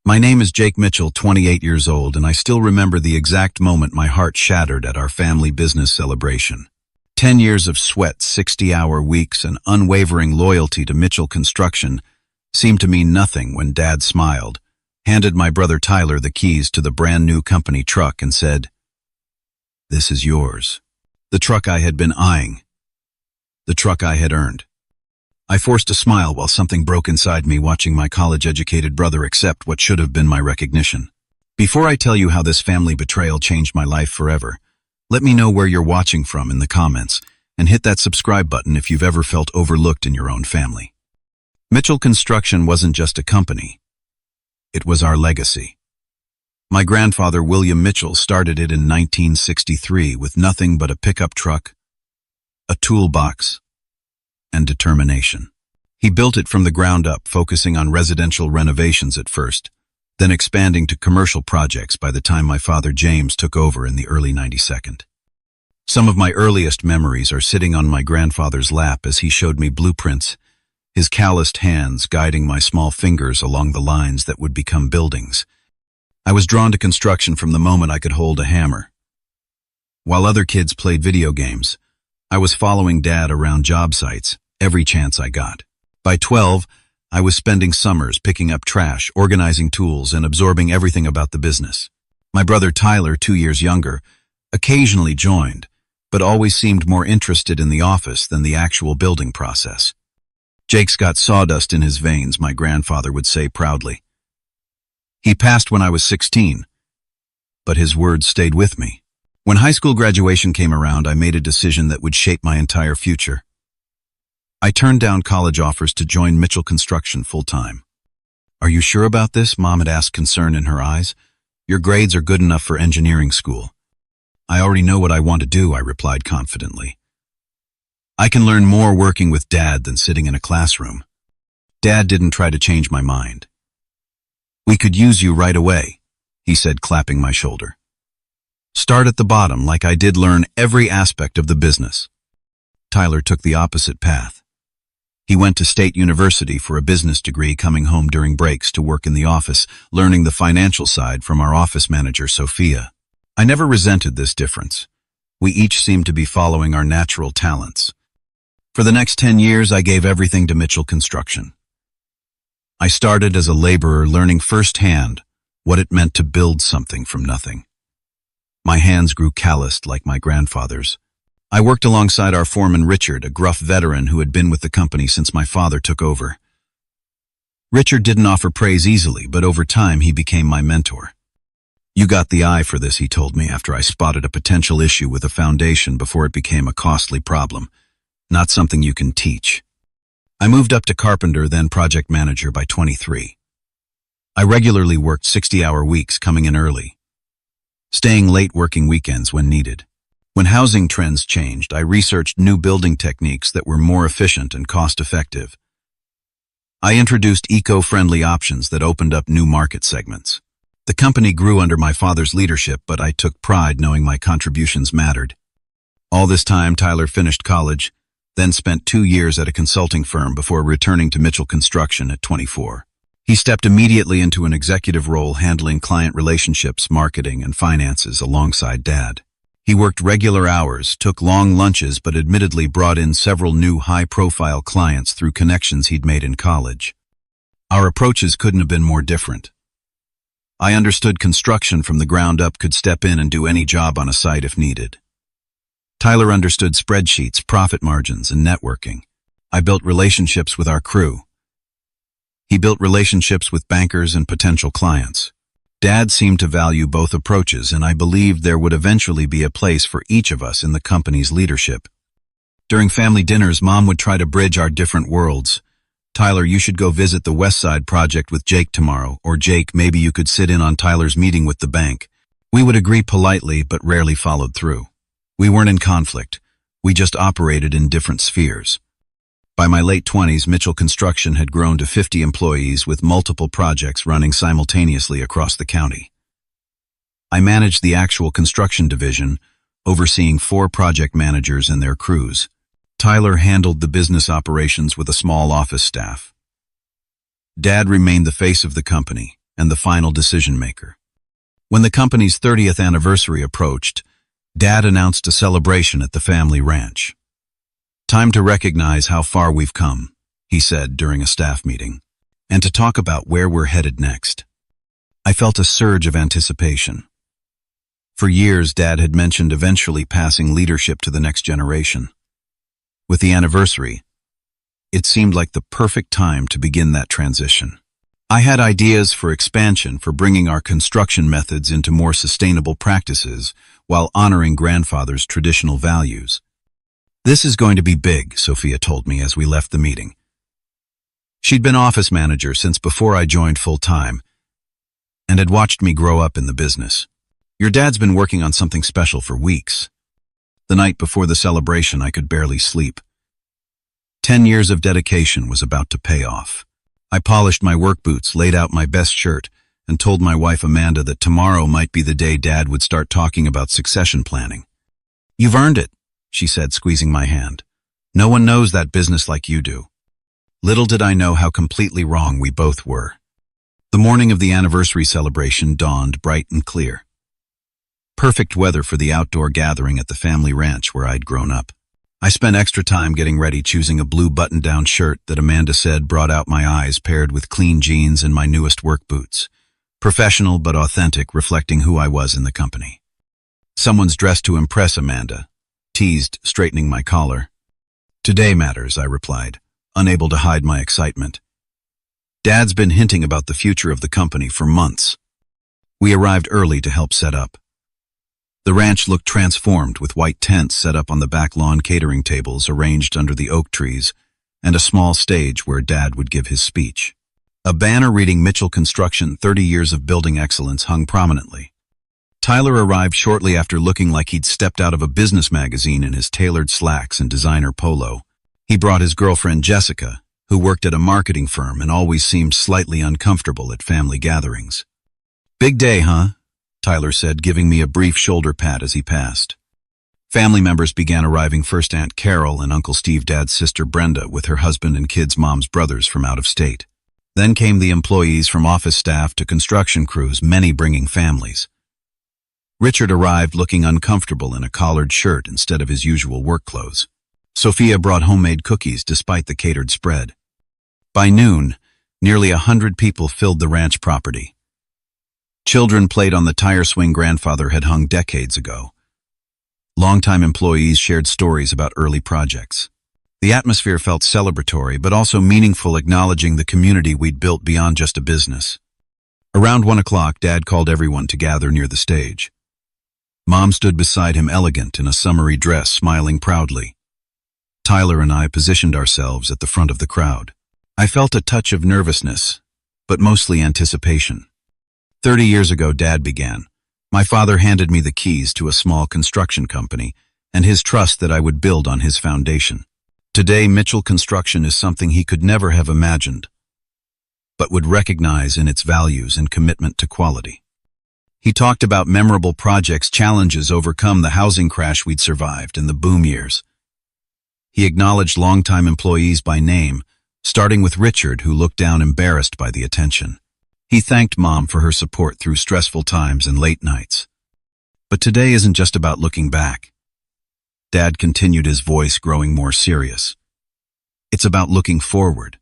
My name is Jake Mitchell, 28 years old, and I still remember the exact moment my heart shattered at our family business celebration. 10 years of sweat, 60-hour weeks, and unwavering loyalty to Mitchell Construction seemed to mean nothing when Dad smiled, handed my brother Tyler the keys to the brand-new company truck and said, "This is yours." The truck I had been eyeing. The truck I had earned. I forced a smile while something broke inside me watching my college-educated brother accept what should have been my recognition. Before I tell you how this family betrayal changed my life forever, let me know where you're watching from in the comments, and hit that subscribe button if you've ever felt overlooked in your own family. Mitchell Construction wasn't just a company. It was our legacy. My grandfather, William Mitchell, started it in 1963 with nothing but a pickup truck, a toolbox, and determination. He built it from the ground up, focusing on residential renovations at first, then expanding to commercial projects by the time my father James took over in the early 92nd. Some of my earliest memories are sitting on my grandfather's lap as he showed me blueprints, his calloused hands guiding my small fingers along the lines that would become buildings. I was drawn to construction from the moment I could hold a hammer. While other kids played video games, I was following Dad around job sites every chance I got. By 12, I was spending summers picking up trash, organizing tools, and absorbing everything about the business. My brother Tyler, 2 years younger, occasionally joined, but always seemed more interested in the office than the actual building process. "Jake's got sawdust in his veins," my grandfather would say proudly. He passed when I was 16, but his words stayed with me. When high school graduation came around, I made a decision that would shape my entire future. I turned down college offers to join Mitchell Construction full-time. "Are you sure about this?" Mom had asked, concern in her eyes. "Your grades are good enough for engineering school." "I already know what I want to do," I replied confidently. "I can learn more working with Dad than sitting in a classroom." Dad didn't try to change my mind. "We could use you right away," he said, clapping my shoulder. "Start at the bottom, like I did, learn every aspect of the business." Tyler took the opposite path. He went to State University for a business degree, coming home during breaks to work in the office, learning the financial side from our office manager, Sophia. I never resented this difference. We each seemed to be following our natural talents. For the next 10 years, I gave everything to Mitchell Construction. I started as a laborer, learning firsthand what it meant to build something from nothing. My hands grew calloused like my grandfather's. I worked alongside our foreman Richard, a gruff veteran who had been with the company since my father took over. Richard didn't offer praise easily, but over time he became my mentor. "You got the eye for this," he told me after I spotted a potential issue with a foundation before it became a costly problem. "Not something you can teach." I moved up to carpenter, then project manager by 23. I regularly worked 60-hour weeks, coming in early, staying late, working weekends when needed. When housing trends changed, I researched new building techniques that were more efficient and cost-effective. I introduced eco-friendly options that opened up new market segments. The company grew under my father's leadership, but I took pride knowing my contributions mattered. All this time, Tyler finished college, then spent 2 years at a consulting firm before returning to Mitchell Construction at 24. He stepped immediately into an executive role, handling client relationships, marketing, and finances alongside Dad. He worked regular hours, took long lunches, but admittedly brought in several new high-profile clients through connections he'd made in college. Our approaches couldn't have been more different. I understood construction from the ground up, could step in and do any job on a site if needed. Tyler understood spreadsheets, profit margins, and networking. I built relationships with our crew. He built relationships with bankers and potential clients. Dad seemed to value both approaches, and I believed there would eventually be a place for each of us in the company's leadership. During family dinners, Mom would try to bridge our different worlds. "Tyler, you should go visit the West Side project with Jake tomorrow," or "Jake, maybe you could sit in on Tyler's meeting with the bank." We would agree politely, but rarely followed through. We weren't in conflict. We just operated in different spheres. By my late 20s, Mitchell Construction had grown to 50 employees with multiple projects running simultaneously across the county. I managed the actual construction division, overseeing 4 project managers and their crews. Tyler handled the business operations with a small office staff. Dad remained the face of the company, and the final decision maker. When the company's 30th anniversary approached, Dad announced a celebration at the family ranch. "Time to recognize how far we've come," he said during a staff meeting, "and to talk about where we're headed next." I felt a surge of anticipation. For years, Dad had mentioned eventually passing leadership to the next generation. With the anniversary, it seemed like the perfect time to begin that transition. I had ideas for expansion, for bringing our construction methods into more sustainable practices while honoring grandfather's traditional values. "This is going to be big," Sophia told me as we left the meeting. She'd been office manager since before I joined full-time and had watched me grow up in the business. "Your dad's been working on something special for weeks." The night before the celebration, I could barely sleep. 10 years of dedication was about to pay off. I polished my work boots, laid out my best shirt, and told my wife Amanda that tomorrow might be the day Dad would start talking about succession planning. "You've earned it," she said, squeezing my hand. "No one knows that business like you do." Little did I know how completely wrong we both were. The morning of the anniversary celebration dawned bright and clear. Perfect weather for the outdoor gathering at the family ranch where I'd grown up. I spent extra time getting ready, choosing a blue button-down shirt that Amanda said brought out my eyes, paired with clean jeans and my newest work boots. Professional but authentic, reflecting who I was in the company. "Someone's dressed to impress," Amanda teased, straightening my collar. "Today matters," I replied, unable to hide my excitement. Dad's been hinting about the future of the company for months. We arrived early to help set up. The ranch looked transformed, with white tents set up on the back lawn, catering tables arranged under the oak trees, and a small stage where Dad would give his speech. A banner reading "Mitchell Construction, 30 Years of Building Excellence" hung prominently. Tyler arrived shortly after, looking like he'd stepped out of a business magazine in his tailored slacks and designer polo. He brought his girlfriend Jessica, who worked at a marketing firm and always seemed slightly uncomfortable at family gatherings. "Big day, huh?" Tyler said, giving me a brief shoulder pat as he passed. Family members began arriving, first Aunt Carol and Uncle Steve, Dad's sister Brenda, with her husband and kids, Mom's brothers from out of state. Then came the employees, from office staff to construction crews, many bringing families. Richard arrived looking uncomfortable in a collared shirt instead of his usual work clothes. Sophia brought homemade cookies despite the catered spread. By noon, nearly 100 people filled the ranch property. Children played on the tire swing grandfather had hung decades ago. Longtime employees shared stories about early projects. The atmosphere felt celebratory, but also meaningful, acknowledging the community we'd built beyond just a business. Around 1 o'clock, Dad called everyone to gather near the stage. Mom stood beside him, elegant in a summery dress, smiling proudly. Tyler and I positioned ourselves at the front of the crowd. I felt a touch of nervousness, but mostly anticipation. 30 years ago, Dad began. My father handed me the keys to a small construction company and his trust that I would build on his foundation. Today, Mitchell Construction is something he could never have imagined, but would recognize in its values and commitment to quality. He talked about memorable projects, challenges overcome, the housing crash we'd survived, and the boom years. He acknowledged longtime employees by name, starting with Richard, who looked down, embarrassed by the attention. He thanked Mom for her support through stressful times and late nights. But today isn't just about looking back. Dad continued, his voice growing more serious. It's about looking forward,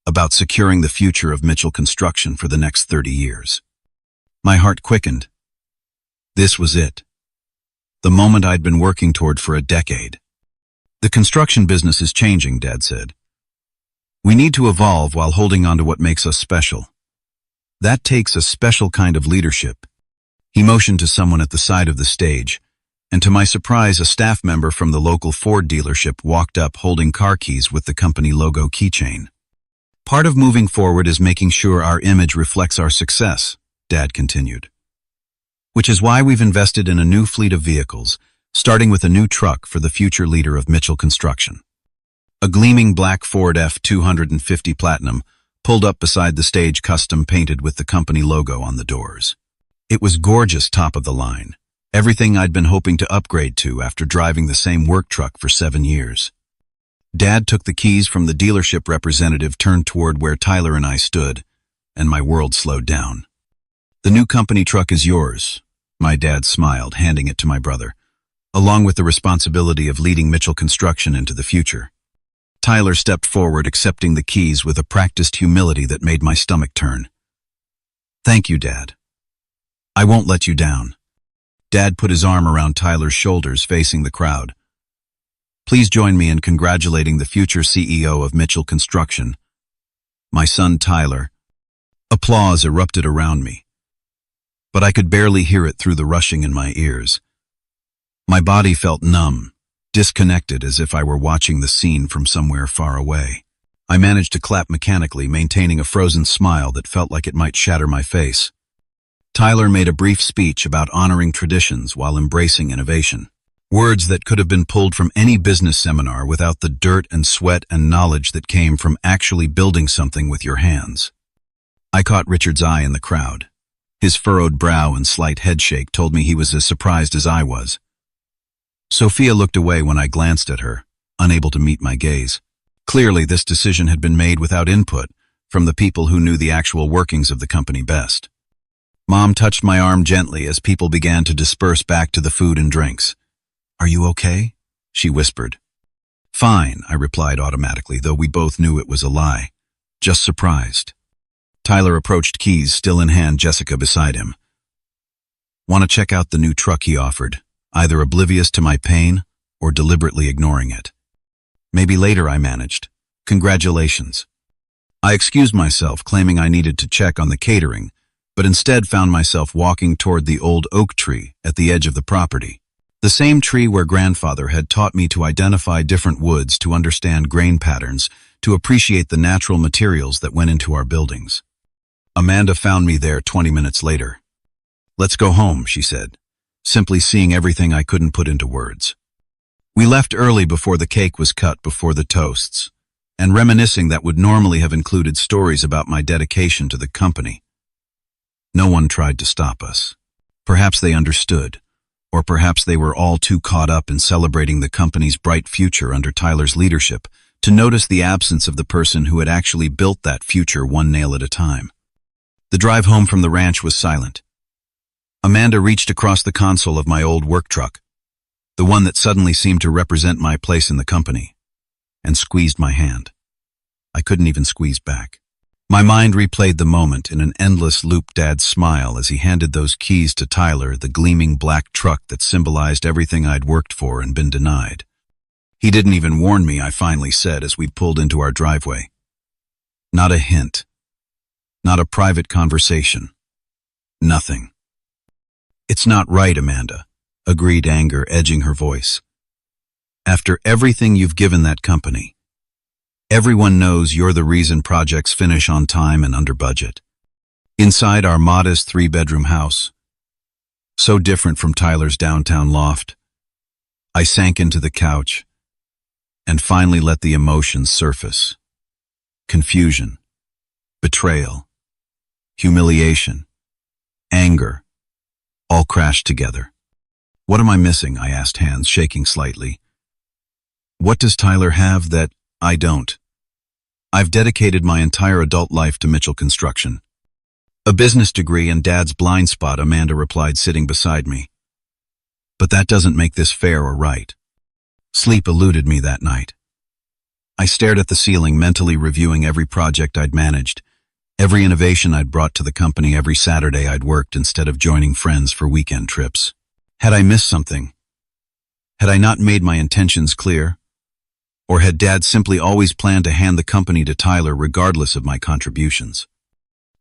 about securing the future of Mitchell Construction for the next 30 years. My heart quickened. This was it. The moment I'd been working toward for a decade. "The construction business is changing," Dad said. "We need to evolve while holding on to what makes us special. That takes a special kind of leadership." He motioned to someone at the side of the stage, and to my surprise, a staff member from the local Ford dealership walked up, holding car keys with the company logo keychain. "Part of moving forward is making sure our image reflects our success," Dad continued. "Which is why we've invested in a new fleet of vehicles, starting with a new truck for the future leader of Mitchell Construction." A gleaming black Ford F-250 Platinum pulled up beside the stage, custom painted with the company logo on the doors. It was gorgeous, top of the line, everything I'd been hoping to upgrade to after driving the same work truck for 7 years. Dad took the keys from the dealership representative, turned toward where Tyler and I stood, and my world slowed down. "The new company truck is yours," my dad smiled, handing it to my brother, "along with the responsibility of leading Mitchell Construction into the future." Tyler stepped forward, accepting the keys with a practiced humility that made my stomach turn. "Thank you, Dad. I won't let you down." Dad put his arm around Tyler's shoulders, facing the crowd. "Please join me in congratulating the future CEO of Mitchell Construction, my son Tyler." Applause erupted around me, but I could barely hear it through the rushing in my ears. My body felt numb, disconnected, as if I were watching the scene from somewhere far away. I managed to clap mechanically, maintaining a frozen smile that felt like it might shatter my face. Tyler made a brief speech about honoring traditions while embracing innovation. Words that could have been pulled from any business seminar without the dirt and sweat and knowledge that came from actually building something with your hands. I caught Richard's eye in the crowd. His furrowed brow and slight headshake told me he was as surprised as I was. Sophia looked away when I glanced at her, unable to meet my gaze. Clearly, this decision had been made without input from the people who knew the actual workings of the company best. Mom touched my arm gently as people began to disperse back to the food and drinks. "Are you okay?" she whispered. "Fine," I replied automatically, though we both knew it was a lie. "Just surprised." Tyler approached, keys still in hand, Jessica beside him. "Want to check out the new truck?" he offered, either oblivious to my pain or deliberately ignoring it. "Maybe later," I managed. "Congratulations." I excused myself, claiming I needed to check on the catering, but instead found myself walking toward the old oak tree at the edge of the property. The same tree where grandfather had taught me to identify different woods, to understand grain patterns, to appreciate the natural materials that went into our buildings. Amanda found me there 20 minutes later. "Let's go home," she said, simply seeing everything I couldn't put into words. We left early before the cake was cut, before the toasts, and reminiscing that would normally have included stories about my dedication to the company. No one tried to stop us. Perhaps they understood, or perhaps they were all too caught up in celebrating the company's bright future under Tyler's leadership to notice the absence of the person who had actually built that future one nail at a time. The drive home from the ranch was silent. Amanda reached across the console of my old work truck, the one that suddenly seemed to represent my place in the company, and squeezed my hand. I couldn't even squeeze back. My mind replayed the moment in an endless loop. Dad's smile as he handed those keys to Tyler, the gleaming black truck that symbolized everything I'd worked for and been denied. "He didn't even warn me," I finally said as we pulled into our driveway. Not a hint. Not a private conversation. Nothing. "It's not right, Amanda," agreed, anger edging her voice. "After everything you've given that company, everyone knows you're the reason projects finish on time and under budget. Inside our modest 3-bedroom house, so different from Tyler's downtown loft, I sank into the couch and finally let the emotions surface. Confusion, betrayal, humiliation, anger, all crashed together. "What am I missing?" I asked, hands shaking slightly. "What does Tyler have that I don't? I've dedicated my entire adult life to Mitchell Construction." "A business degree and Dad's blind spot," Amanda replied, sitting beside me. "But that doesn't make this fair or right." Sleep eluded me that night. I stared at the ceiling, mentally reviewing every project I'd managed, every innovation I'd brought to the company, every Saturday I'd worked instead of joining friends for weekend trips. Had I missed something? Had I not made my intentions clear? Or had Dad simply always planned to hand the company to Tyler regardless of my contributions?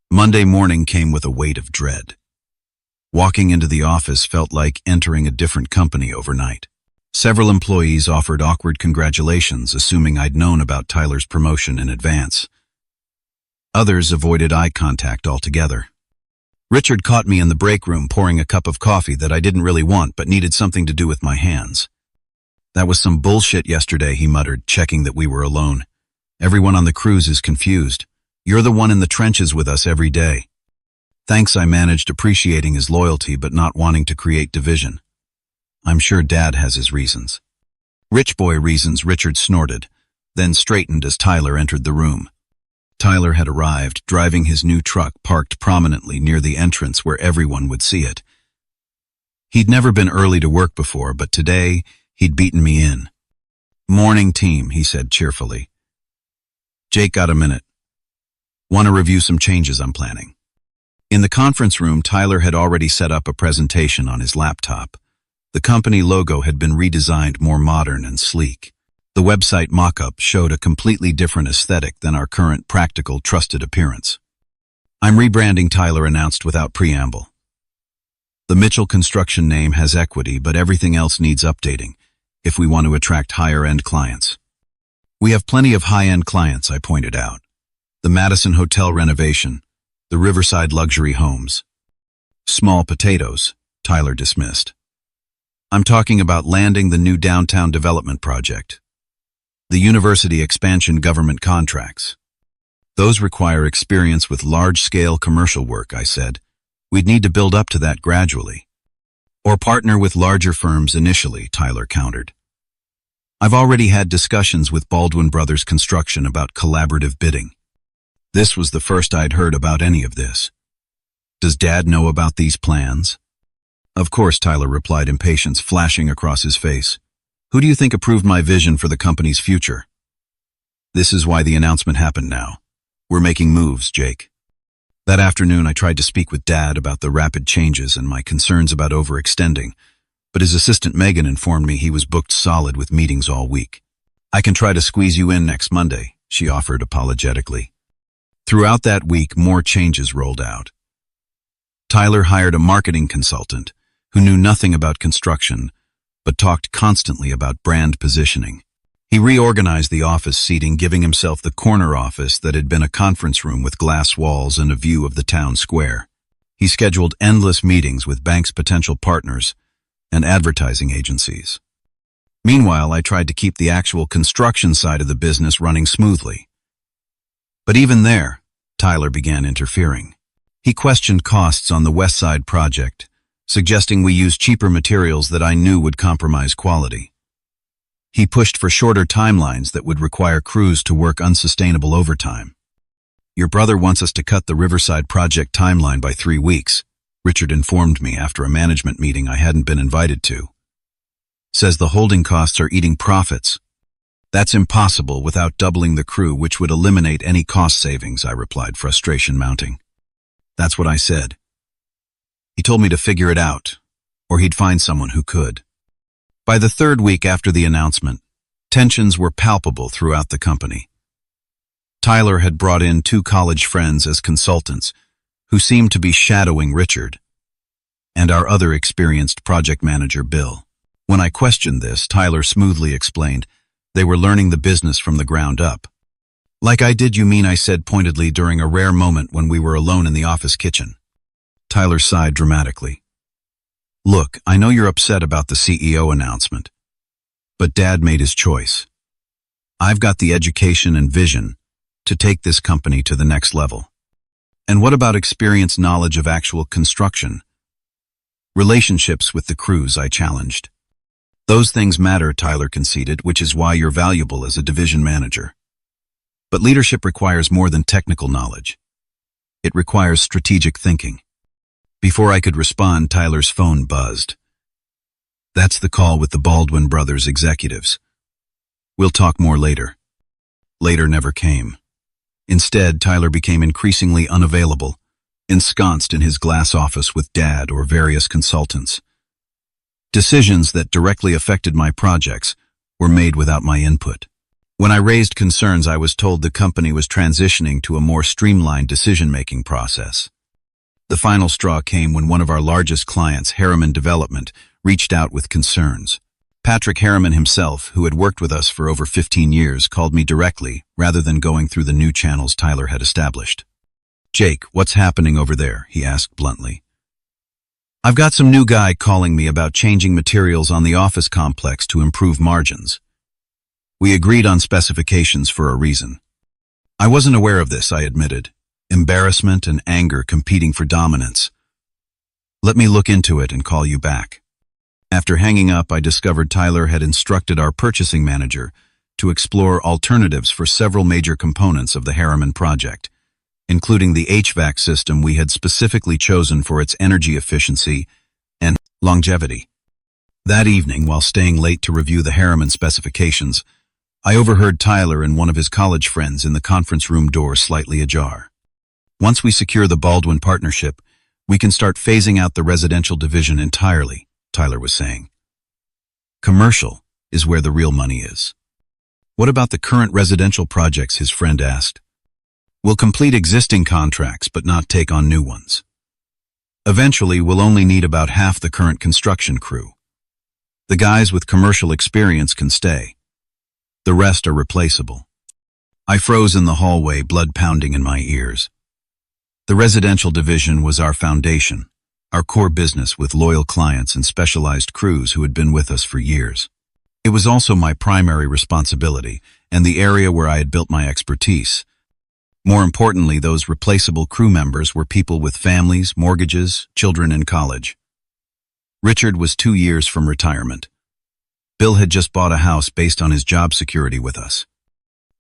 Monday morning came with a weight of dread. Walking into the office felt like entering a different company overnight. Several employees offered awkward congratulations, assuming I'd known about Tyler's promotion in advance. Others avoided eye contact altogether. Richard caught me in the break room pouring a cup of coffee that I didn't really want but needed something to do with my hands. "That was some bullshit yesterday," he muttered, checking that we were alone. "Everyone on the cruise is confused. You're the one in the trenches with us every day." Thanks, I managed, appreciating his loyalty but not wanting to create division. "I'm sure Dad has his reasons." "Rich boy reasons," Richard snorted, then straightened as Tyler entered the room. Tyler had arrived, driving his new truck parked prominently near the entrance where everyone would see it. He'd never been early to work before, but today he'd beaten me in. "Morning, team," he said cheerfully. "Jake, got a minute? Want to review some changes I'm planning." In the conference room, Tyler had already set up a presentation on his laptop. The company logo had been redesigned more modern and sleek. The website mock-up showed a completely different aesthetic than our current practical, trusted appearance. "I'm rebranding," Tyler announced without preamble. "The Mitchell Construction name has equity, but everything else needs updating if we want to attract higher-end clients." "We have plenty of high-end clients," I pointed out. "The Madison Hotel renovation, the Riverside luxury homes." "Small potatoes," Tyler dismissed. "I'm talking about landing the new downtown development project. The university expansion government contracts. Those require experience with large-scale commercial work," I said. "We'd need to build up to that gradually." "Or partner with larger firms initially," Tyler countered. "I've already had discussions with Baldwin Brothers Construction about collaborative bidding." This was the first I'd heard about any of this. "Does Dad know about these plans?" "Of course," Tyler replied, impatience flashing across his face. "Who do you think approved my vision for the company's future?" "This is why the announcement happened now. We're making moves, Jake." That afternoon, I tried to speak with Dad about the rapid changes and my concerns about overextending, but his assistant Megan informed me he was booked solid with meetings all week. "I can try to squeeze you in next Monday," she offered apologetically. Throughout that week, more changes rolled out. Tyler hired a marketing consultant who knew nothing about construction, but talked constantly about brand positioning. He reorganized the office seating, giving himself the corner office that had been a conference room with glass walls and a view of the town square. He scheduled endless meetings with banks' potential partners and advertising agencies. Meanwhile, I tried to keep the actual construction side of the business running smoothly. But even there, Tyler began interfering. He questioned costs on the West Side project, suggesting we use cheaper materials that I knew would compromise quality. He pushed for shorter timelines that would require crews to work unsustainable overtime. "Your brother wants us to cut the Riverside project timeline by 3 weeks, Richard informed me after a management meeting I hadn't been invited to. "Says the holding costs are eating profits." "That's impossible without doubling the crew, which would eliminate any cost savings," I replied, frustration mounting. "That's what I said. He told me to figure it out, or he'd find someone who could." By the 3rd week after the announcement, tensions were palpable throughout the company. Tyler had brought in 2 college friends as consultants who seemed to be shadowing Richard, and our other experienced project manager, Bill. When I questioned this, Tyler smoothly explained they were learning the business from the ground up. "Like I did, you mean?" I said pointedly during a rare moment when we were alone in the office kitchen. Tyler sighed dramatically. "Look, I know you're upset about the CEO announcement, but Dad made his choice. I've got the education and vision to take this company to the next level." "And what about experience, knowledge of actual construction?" "Relationships with the crews," I challenged. "Those things matter," Tyler conceded, "which is why you're valuable as a division manager. But leadership requires more than technical knowledge. It requires strategic thinking." Before I could respond, Tyler's phone buzzed. "That's the call with the Baldwin Brothers executives. We'll talk more later." Later never came. Instead, Tyler became increasingly unavailable, ensconced in his glass office with Dad or various consultants. Decisions that directly affected my projects were made without my input. When I raised concerns, I was told the company was transitioning to a more streamlined decision-making process. The final straw came when one of our largest clients, Harriman Development, reached out with concerns. Patrick Harriman himself, who had worked with us for over 15 years, called me directly rather than going through the new channels Tyler had established. "Jake, what's happening over there?" he asked bluntly. "I've got some new guy calling me about changing materials on the office complex to improve margins. We agreed on specifications for a reason." "I wasn't aware of this," I admitted. Embarrassment and anger competing for dominance. "Let me look into it and call you back." After hanging up, I discovered Tyler had instructed our purchasing manager to explore alternatives for several major components of the Harriman project, including the HVAC system we had specifically chosen for its energy efficiency and longevity. That evening, while staying late to review the Harriman specifications, I overheard Tyler and one of his college friends in the conference room door slightly ajar. Once we secure the Baldwin partnership, we can start phasing out the residential division entirely, Tyler was saying. Commercial is where the real money is. What about the current residential projects? His friend asked. We'll complete existing contracts but not take on new ones. Eventually, we'll only need about half the current construction crew. The guys with commercial experience can stay. The rest are replaceable. I froze in the hallway, blood pounding in my ears. The residential division was our foundation, our core business with loyal clients and specialized crews who had been with us for years. It was also my primary responsibility and the area where I had built my expertise. More importantly, those replaceable crew members were people with families, mortgages, children in college. Richard was 2 years from retirement. Bill had just bought a house based on his job security with us.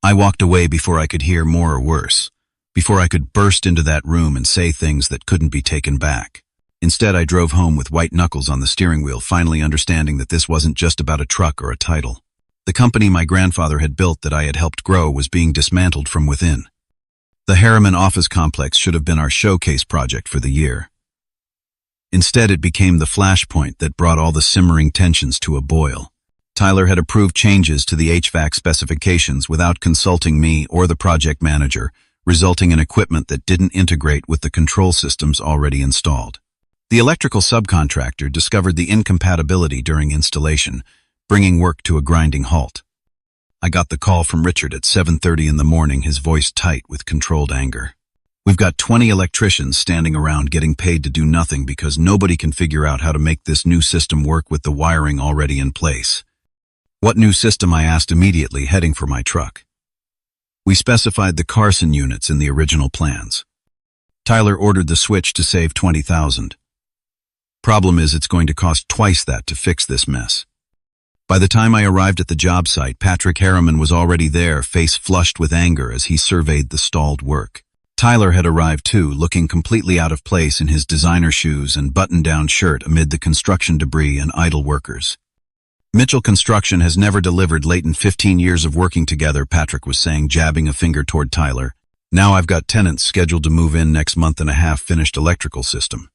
I walked away before I could hear more or worse, before I could burst into that room and say things that couldn't be taken back. Instead, I drove home with white knuckles on the steering wheel, finally understanding that this wasn't just about a truck or a title. The company my grandfather had built that I had helped grow was being dismantled from within. The Harriman office complex should have been our showcase project for the year. Instead, it became the flashpoint that brought all the simmering tensions to a boil. Tyler had approved changes to the HVAC specifications without consulting me or the project manager, resulting in equipment that didn't integrate with the control systems already installed. The electrical subcontractor discovered the incompatibility during installation, bringing work to a grinding halt. I got the call from Richard at 7:30 in the morning, his voice tight with controlled anger. We've got 20 electricians standing around getting paid to do nothing because nobody can figure out how to make this new system work with the wiring already in place. What new system? I asked immediately, heading for my truck. We specified the Carson units in the original plans. Tyler ordered the switch to save $20,000. Problem is, it's going to cost twice that to fix this mess. By the time I arrived at the job site, Patrick Harriman was already there, face flushed with anger as he surveyed the stalled work. Tyler had arrived too, looking completely out of place in his designer shoes and button-down shirt amid the construction debris and idle workers. Mitchell Construction has never delivered late in 15 years of working together, Patrick was saying, jabbing a finger toward Tyler. Now I've got tenants scheduled to move in next month and a half finished electrical system.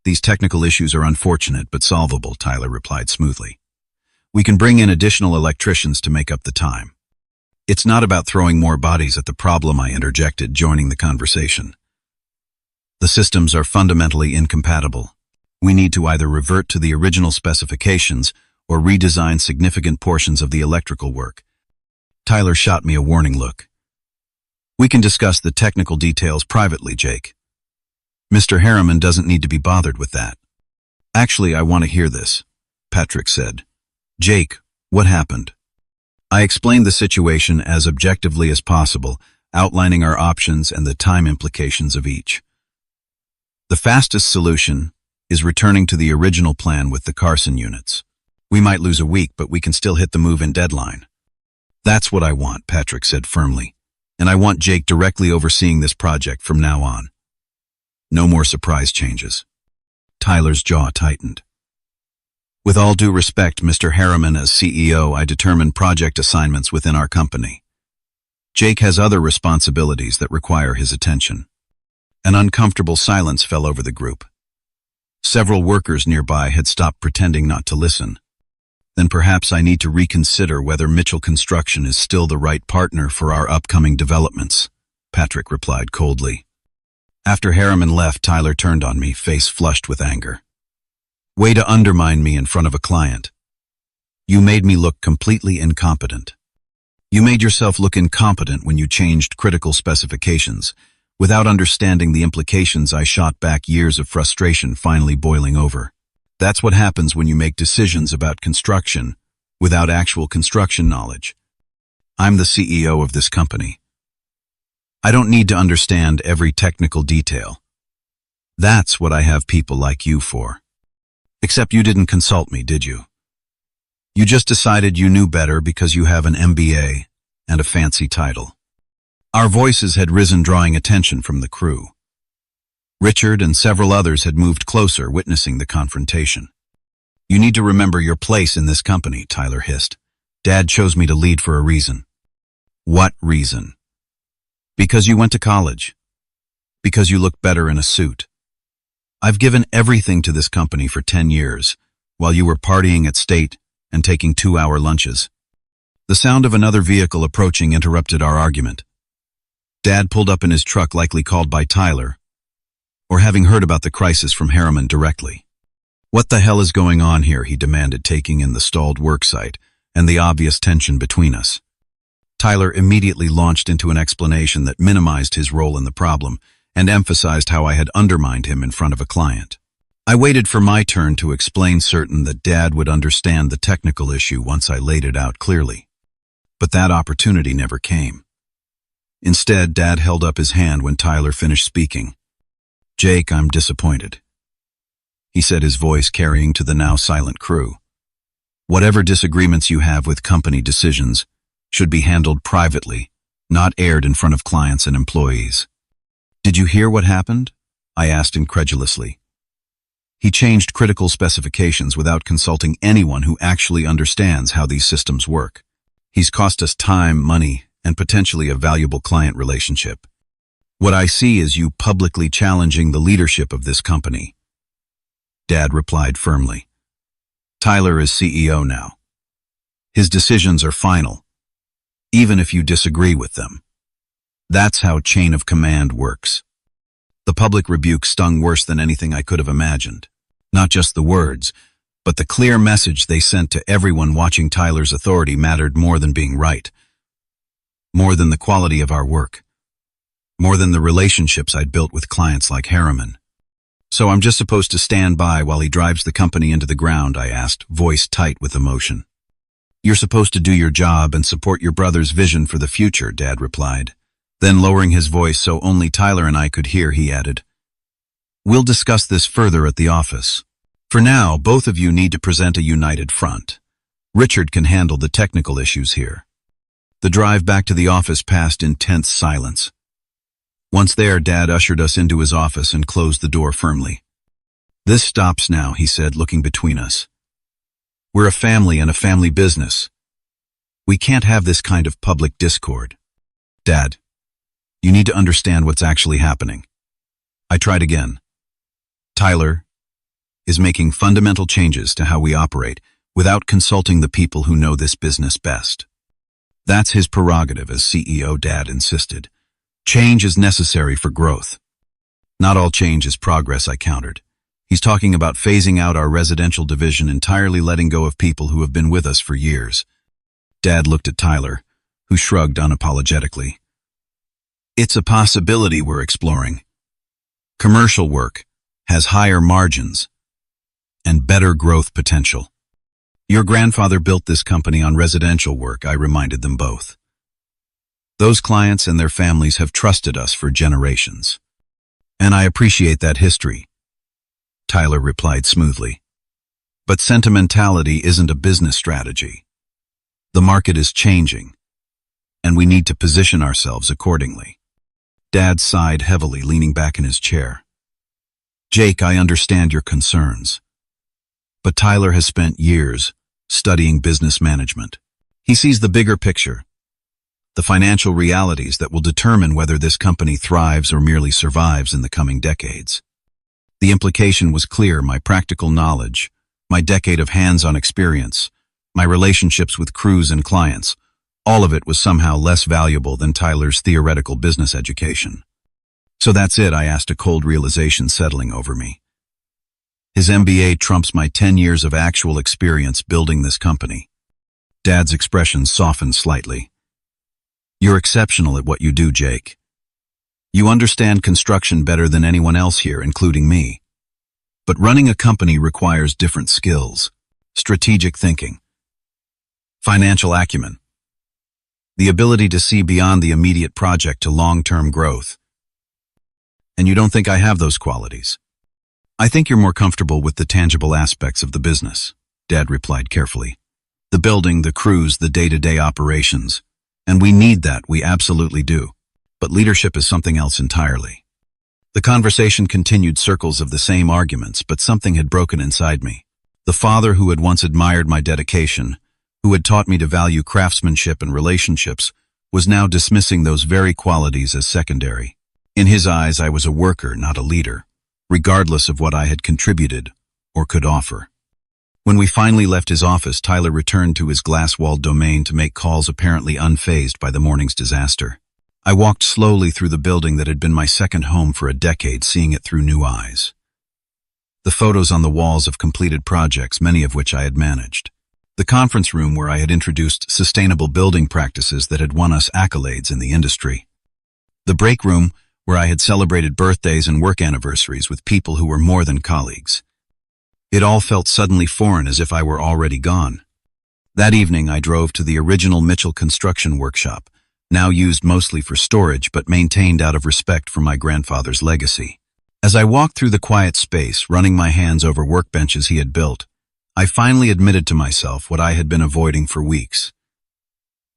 These technical issues are unfortunate but solvable, Tyler replied smoothly. We can bring in additional electricians to make up the time. It's not about throwing more bodies at the problem, I interjected, joining the conversation. The systems are fundamentally incompatible. We need to either revert to the original specifications or redesign significant portions of the electrical work. Tyler shot me a warning look. We can discuss the technical details privately, Jake. Mr. Harriman doesn't need to be bothered with that. Actually, I want to hear this, Patrick said. Jake, what happened? I explained the situation as objectively as possible, outlining our options and the time implications of each. The fastest solution is returning to the original plan with the Carson units. We might lose a week, but we can still hit the move-in deadline. That's what I want, Patrick said firmly, and I want Jake directly overseeing this project from now on. No more surprise changes. Tyler's jaw tightened. With all due respect, Mr. Harriman, as CEO, I determine project assignments within our company. Jake has other responsibilities that require his attention. An uncomfortable silence fell over the group. Several workers nearby had stopped pretending not to listen. Then perhaps I need to reconsider whether Mitchell Construction is still the right partner for our upcoming developments, Patrick replied coldly. After Harriman left, Tyler turned on me, face flushed with anger. Way to undermine me in front of a client. You made me look completely incompetent. You made yourself look incompetent when you changed critical specifications. Without understanding the implications, I shot back, years of frustration finally boiling over. That's what happens when you make decisions about construction without actual construction knowledge. I'm the CEO of this company. I don't need to understand every technical detail. That's what I have people like you for. Except you didn't consult me, did you? You just decided you knew better because you have an MBA and a fancy title. Our voices had risen, drawing attention from the crew. Richard and several others had moved closer, witnessing the confrontation. You need to remember your place in this company, Tyler hissed. Dad chose me to lead for a reason. What reason? Because you went to college. Because you look better in a suit. I've given everything to this company for 10 years, while you were partying at State and taking 2-hour lunches. The sound of another vehicle approaching interrupted our argument. Dad pulled up in his truck, likely called by Tyler, or having heard about the crisis from Harriman directly. What the hell is going on here? He demanded, taking in the stalled worksite and the obvious tension between us. Tyler immediately launched into an explanation that minimized his role in the problem and emphasized how I had undermined him in front of a client. I waited for my turn to explain, certain that Dad would understand the technical issue once I laid it out clearly. But that opportunity never came. Instead, Dad held up his hand when Tyler finished speaking. Jake, I'm disappointed, he said, his voice carrying to the now silent crew. Whatever disagreements you have with company decisions should be handled privately, not aired in front of clients and employees. Did you hear what happened? I asked incredulously. He changed critical specifications without consulting anyone who actually understands how these systems work. He's cost us time, money, and potentially a valuable client relationship. What I see is you publicly challenging the leadership of this company. Dad replied firmly. Tyler is CEO now. His decisions are final, even if you disagree with them. That's how chain of command works. The public rebuke stung worse than anything I could have imagined. Not just the words, but the clear message they sent to everyone watching. Tyler's authority mattered more than being right. More than the quality of our work. More than the relationships I'd built with clients like Harriman. So I'm just supposed to stand by while he drives the company into the ground? I asked, voice tight with emotion. You're supposed to do your job and support your brother's vision for the future, Dad replied. Then, lowering his voice so only Tyler and I could hear, he added, We'll discuss this further at the office. For now, both of you need to present a united front. Richard can handle the technical issues here. The drive back to the office passed in tense silence. Once there, Dad ushered us into his office and closed the door firmly. This stops now, he said, looking between us. We're a family and a family business. We can't have this kind of public discord. Dad, you need to understand what's actually happening. I tried again. Tyler is making fundamental changes to how we operate without consulting the people who know this business best. That's his prerogative as CEO, Dad insisted. Change is necessary for growth. Not all change is progress, I countered. He's talking about phasing out our residential division, entirely letting go of people who have been with us for years. Dad looked at Tyler, who shrugged unapologetically. It's a possibility we're exploring. Commercial work has higher margins and better growth potential. Your grandfather built this company on residential work, I reminded them both. Those clients and their families have trusted us for generations. And I appreciate that history, Tyler replied smoothly. But sentimentality isn't a business strategy. The market is changing, and we need to position ourselves accordingly. Dad sighed heavily, leaning back in his chair. Jake, I understand your concerns. But Tyler has spent years studying business management. He sees the bigger picture, the financial realities that will determine whether this company thrives or merely survives in the coming decades. The implication was clear: my practical knowledge, my decade of hands-on experience, my relationships with crews and clients, all of it was somehow less valuable than Tyler's theoretical business education. So that's it, I asked, a cold realization settling over me. His MBA trumps my 10 years of actual experience building this company. Dad's expression softened slightly. You're exceptional at what you do, Jake. You understand construction better than anyone else here, including me. But running a company requires different skills: strategic thinking, financial acumen, the ability to see beyond the immediate project to long-term growth. And you don't think I have those qualities? I think you're more comfortable with the tangible aspects of the business, Dad replied carefully. The building, the crews, the day-to-day operations. And we need that, we absolutely do. But leadership is something else entirely. The conversation continued circles of the same arguments, but something had broken inside me. The father who had once admired my dedication, who had taught me to value craftsmanship and relationships, was now dismissing those very qualities as secondary. In his eyes, I was a worker, not a leader, regardless of what I had contributed or could offer. When we finally left his office, Tyler returned to his glass-walled domain to make calls, apparently unfazed by the morning's disaster. I walked slowly through the building that had been my second home for a decade, seeing it through new eyes. The photos on the walls of completed projects, many of which I had managed. The conference room where I had introduced sustainable building practices that had won us accolades in the industry. The break room where I had celebrated birthdays and work anniversaries with people who were more than colleagues. It all felt suddenly foreign, as if I were already gone. That evening, I drove to the original Mitchell construction workshop, now used mostly for storage but maintained out of respect for my grandfather's legacy. As I walked through the quiet space, running my hands over workbenches he had built, I finally admitted to myself what I had been avoiding for weeks.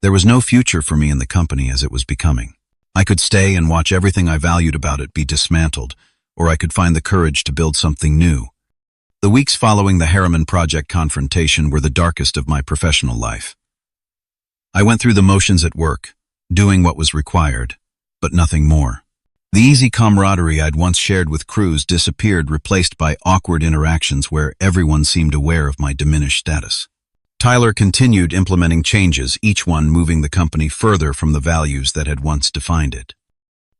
There was no future for me in the company as it was becoming. I could stay and watch everything I valued about it be dismantled, or I could find the courage to build something new. The weeks following the Harriman Project confrontation were the darkest of my professional life. I went through the motions at work, doing what was required, but nothing more. The easy camaraderie I'd once shared with crews disappeared, replaced by awkward interactions where everyone seemed aware of my diminished status. Tyler continued implementing changes, each one moving the company further from the values that had once defined it.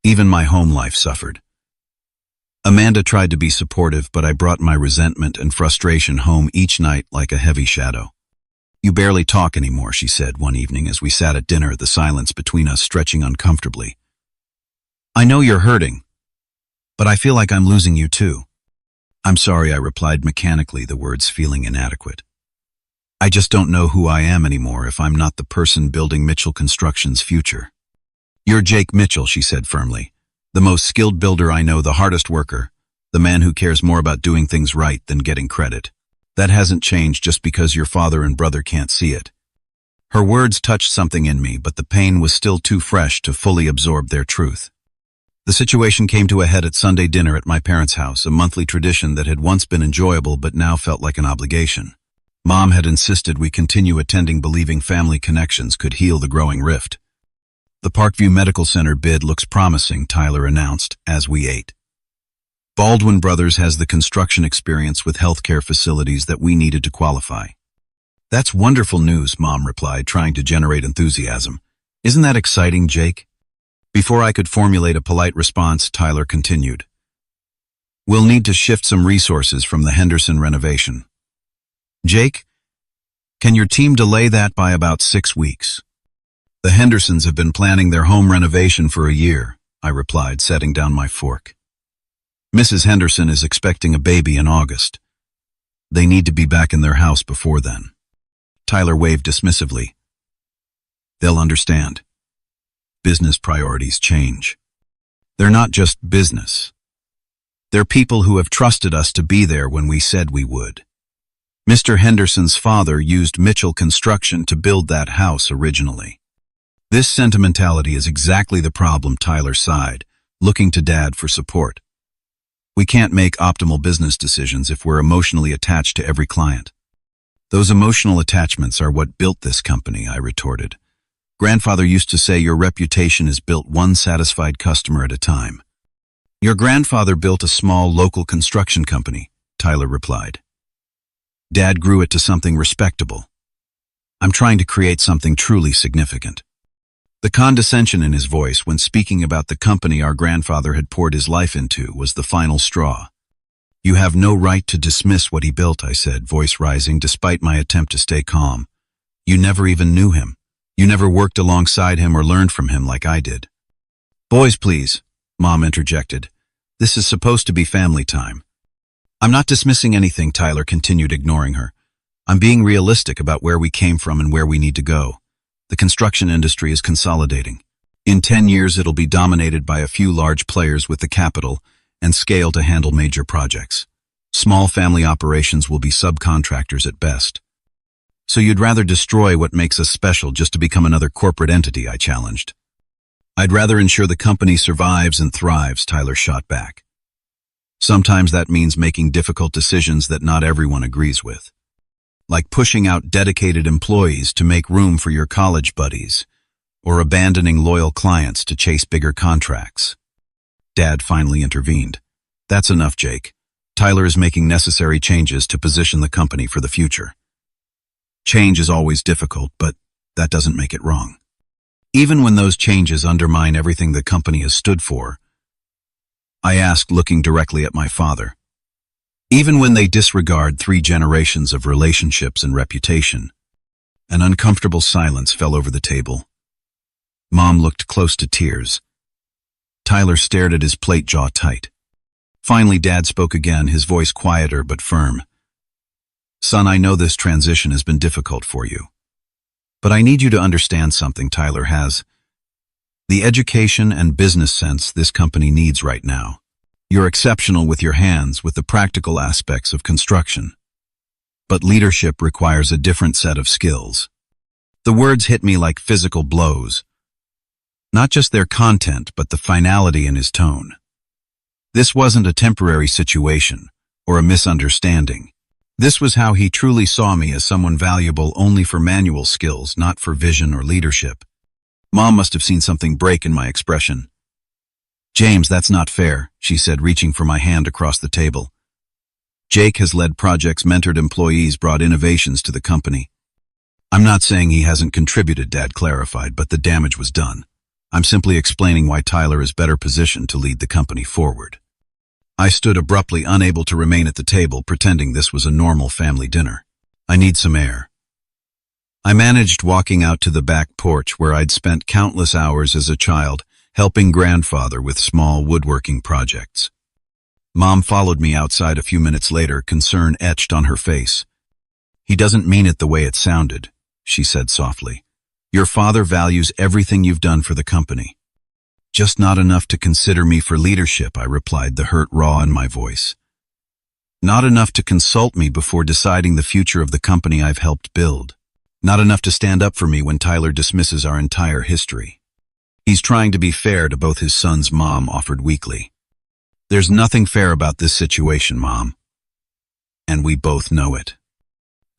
Even my home life suffered. Amanda tried to be supportive, but I brought my resentment and frustration home each night like a heavy shadow. "You barely talk anymore," she said one evening as we sat at dinner, the silence between us stretching uncomfortably. "I know you're hurting, but I feel like I'm losing you too." "I'm sorry," I replied mechanically, the words feeling inadequate. "I just don't know who I am anymore if I'm not the person building Mitchell Construction's future." "You're Jake Mitchell," she said firmly. "The most skilled builder I know, the hardest worker, the man who cares more about doing things right than getting credit. That hasn't changed just because your father and brother can't see it." Her words touched something in me, but the pain was still too fresh to fully absorb their truth. The situation came to a head at Sunday dinner at my parents' house, a monthly tradition that had once been enjoyable but now felt like an obligation. Mom had insisted we continue attending, believing family connections could heal the growing rift. "The Parkview Medical Center bid looks promising," Tyler announced as we ate. "Baldwin Brothers has the construction experience with healthcare facilities that we needed to qualify." "That's wonderful news," Mom replied, trying to generate enthusiasm. "Isn't that exciting, Jake?" Before I could formulate a polite response, Tyler continued. "We'll need to shift some resources from the Henderson renovation." "Jake, can your team delay that by about 6 weeks?" "The Hendersons have been planning their home renovation for a year," I replied, setting down my fork. "Mrs. Henderson is expecting a baby in August. They need to be back in their house before then." Tyler waved dismissively. "They'll understand. Business priorities change. They're not just business. They're people who have trusted us to be there when we said we would. Mr. Henderson's father used Mitchell Construction to build that house originally. This sentimentality is exactly the problem," Tyler sighed, looking to Dad for support. "We can't make optimal business decisions if we're emotionally attached to every client." "Those emotional attachments are what built this company," I retorted. "Grandfather used to say your reputation is built one satisfied customer at a time." "Your grandfather built a small local construction company," Tyler replied. "Dad grew it to something respectable. I'm trying to create something truly significant." The condescension in his voice when speaking about the company our grandfather had poured his life into was the final straw. "You have no right to dismiss what he built," I said, voice rising despite my attempt to stay calm. "You never even knew him. You never worked alongside him or learned from him like I did." "Boys, please," Mom interjected. "This is supposed to be family time." "I'm not dismissing anything," Tyler continued, ignoring her. "I'm being realistic about where we came from and where we need to go. The construction industry is consolidating. In 10 years, it'll be dominated by a few large players with the capital and scale to handle major projects. Small family operations will be subcontractors at best. So you'd rather destroy what makes us special just to become another corporate entity, I challenged. I'd rather ensure the company survives and thrives, Tyler shot back. Sometimes that means making difficult decisions that not everyone agrees with. Like pushing out dedicated employees to make room for your college buddies, or abandoning loyal clients to chase bigger contracts. Dad finally intervened. That's enough, Jake. Tyler is making necessary changes to position the company for the future. Change is always difficult, but that doesn't make it wrong. Even when those changes undermine everything the company has stood for, I asked, looking directly at my father. Even when they disregard 3 generations of relationships and reputation, an uncomfortable silence fell over the table. Mom looked close to tears. Tyler stared at his plate, jaw tight. Finally, Dad spoke again, his voice quieter but firm. Son, I know this transition has been difficult for you. But I need you to understand something. Tyler has the education and business sense this company needs right now. You're exceptional with your hands, with the practical aspects of construction. But leadership requires a different set of skills. The words hit me like physical blows. Not just their content, but the finality in his tone. This wasn't a temporary situation or a misunderstanding. This was how he truly saw me, as someone valuable only for manual skills, not for vision or leadership. Mom must have seen something break in my expression. James, that's not fair, she said, reaching for my hand across the table. Jake has led projects, mentored employees, brought innovations to the company. I'm not saying he hasn't contributed, Dad clarified, but the damage was done. I'm simply explaining why Tyler is better positioned to lead the company forward. I stood abruptly, unable to remain at the table, pretending this was a normal family dinner. I need some air. I managed walking out to the back porch where I'd spent countless hours as a child, helping grandfather with small woodworking projects. Mom followed me outside a few minutes later, concern etched on her face. He doesn't mean it the way it sounded, she said softly. Your father values everything you've done for the company. Just not enough to consider me for leadership, I replied, the hurt raw in my voice. Not enough to consult me before deciding the future of the company I've helped build. Not enough to stand up for me when Tyler dismisses our entire history. He's trying to be fair to both his sons, Mom offered weakly. There's nothing fair about this situation, Mom. And we both know it.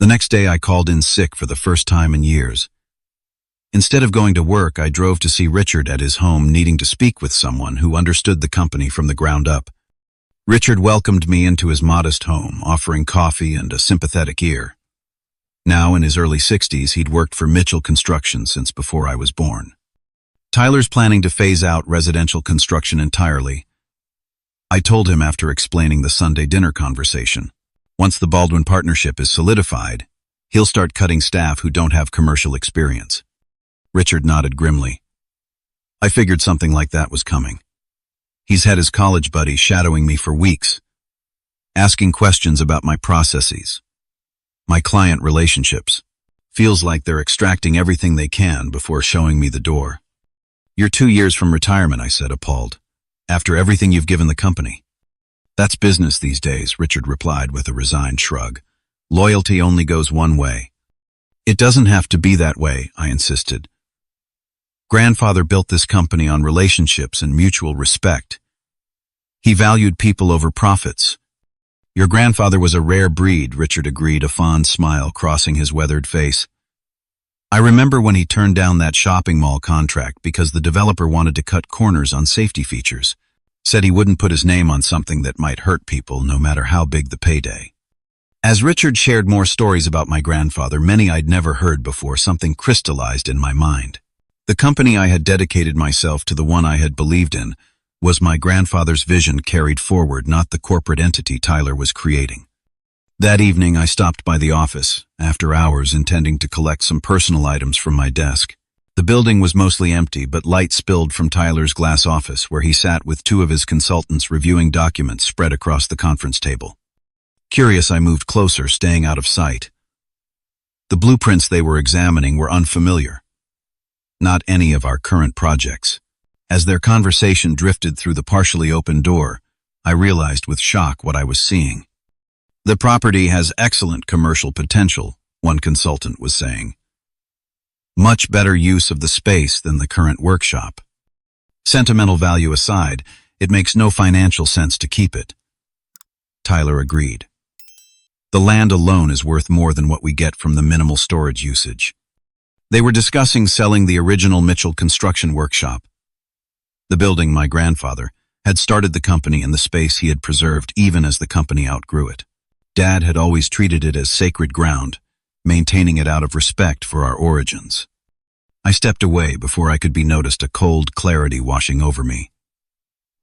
The next day I called in sick for the first time in years. Instead of going to work, I drove to see Richard at his home, needing to speak with someone who understood the company from the ground up. Richard welcomed me into his modest home, offering coffee and a sympathetic ear. Now in his early 60s, he'd worked for Mitchell Construction since before I was born. Tyler's planning to phase out residential construction entirely, I told him after explaining the Sunday dinner conversation. Once the Baldwin partnership is solidified, he'll start cutting staff who don't have commercial experience. Richard nodded grimly. I figured something like that was coming. He's had his college buddy shadowing me for weeks, asking questions about my processes, my client relationships. Feels like they're extracting everything they can before showing me the door. You're 2 years from retirement, I said, appalled, after everything you've given the company. That's business these days, Richard replied with a resigned shrug. Loyalty only goes one way. It doesn't have to be that way, I insisted. Grandfather built this company on relationships and mutual respect. He valued people over profits. Your grandfather was a rare breed, Richard agreed, a fond smile crossing his weathered face. I remember when he turned down that shopping mall contract because the developer wanted to cut corners on safety features. Said he wouldn't put his name on something that might hurt people, no matter how big the payday. As Richard shared more stories about my grandfather, many I'd never heard before, something crystallized in my mind. The company I had dedicated myself to, the one I had believed in, was my grandfather's vision carried forward, not the corporate entity Tyler was creating. That evening I stopped by the office, after hours, intending to collect some personal items from my desk. The building was mostly empty, but light spilled from Tyler's glass office, where he sat with 2 of his consultants reviewing documents spread across the conference table. Curious, I moved closer, staying out of sight. The blueprints they were examining were unfamiliar. Not any of our current projects. As their conversation drifted through the partially open door, I realized with shock what I was seeing. The property has excellent commercial potential, one consultant was saying. Much better use of the space than the current workshop. Sentimental value aside, it makes no financial sense to keep it. Tyler agreed. The land alone is worth more than what we get from the minimal storage usage. They were discussing selling the original Mitchell construction workshop. The building, my grandfather, had started the company in the space he had preserved even as the company outgrew it. Dad had always treated it as sacred ground, maintaining it out of respect for our origins. I stepped away before I could be noticed, a cold clarity washing over me.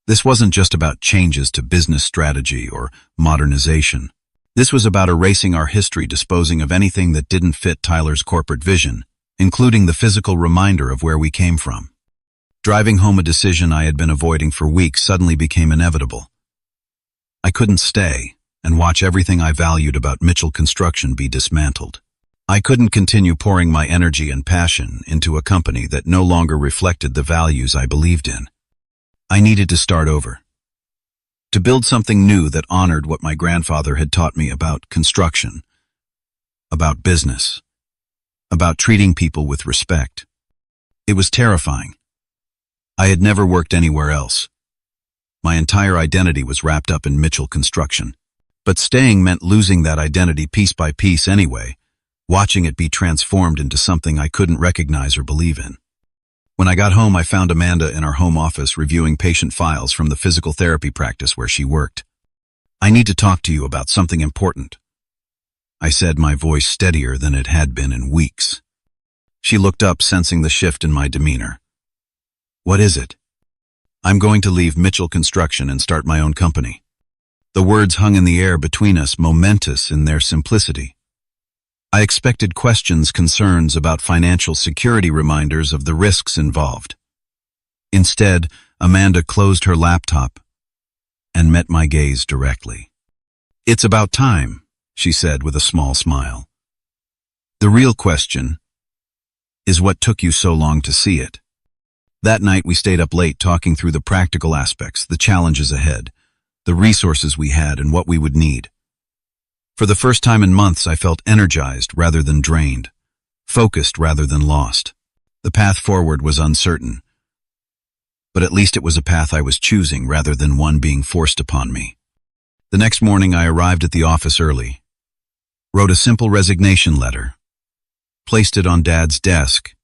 This wasn't just about changes to business strategy or modernization. This was about erasing our history, disposing of anything that didn't fit Tyler's corporate vision, including the physical reminder of where we came from. Driving home, a decision I had been avoiding for weeks suddenly became inevitable. I couldn't stay and watch everything I valued about Mitchell Construction be dismantled. I couldn't continue pouring my energy and passion into a company that no longer reflected the values I believed in. I needed to start over. To build something new that honored what my grandfather had taught me about construction, about business, about treating people with respect. It was terrifying. I had never worked anywhere else. My entire identity was wrapped up in Mitchell Construction. But staying meant losing that identity piece by piece anyway, watching it be transformed into something I couldn't recognize or believe in. When I got home, I found Amanda in our home office reviewing patient files from the physical therapy practice where she worked. "I need to talk to you about something important," I said, my voice steadier than it had been in weeks. She looked up, sensing the shift in my demeanor. "What is it?" "I'm going to leave Mitchell Construction and start my own company." The words hung in the air between us, momentous in their simplicity. I expected questions, concerns about financial security, reminders of the risks involved. Instead, Amanda closed her laptop and met my gaze directly. "It's about time," she said with a small smile. "The real question is what took you so long to see it." That night we stayed up late talking through the practical aspects, the challenges ahead, the resources we had and what we would need. For the first time in months, I felt energized rather than drained, focused rather than lost. The path forward was uncertain, but at least it was a path I was choosing rather than one being forced upon me. The next morning I arrived at the office early, wrote a simple resignation letter, placed it on Dad's desk,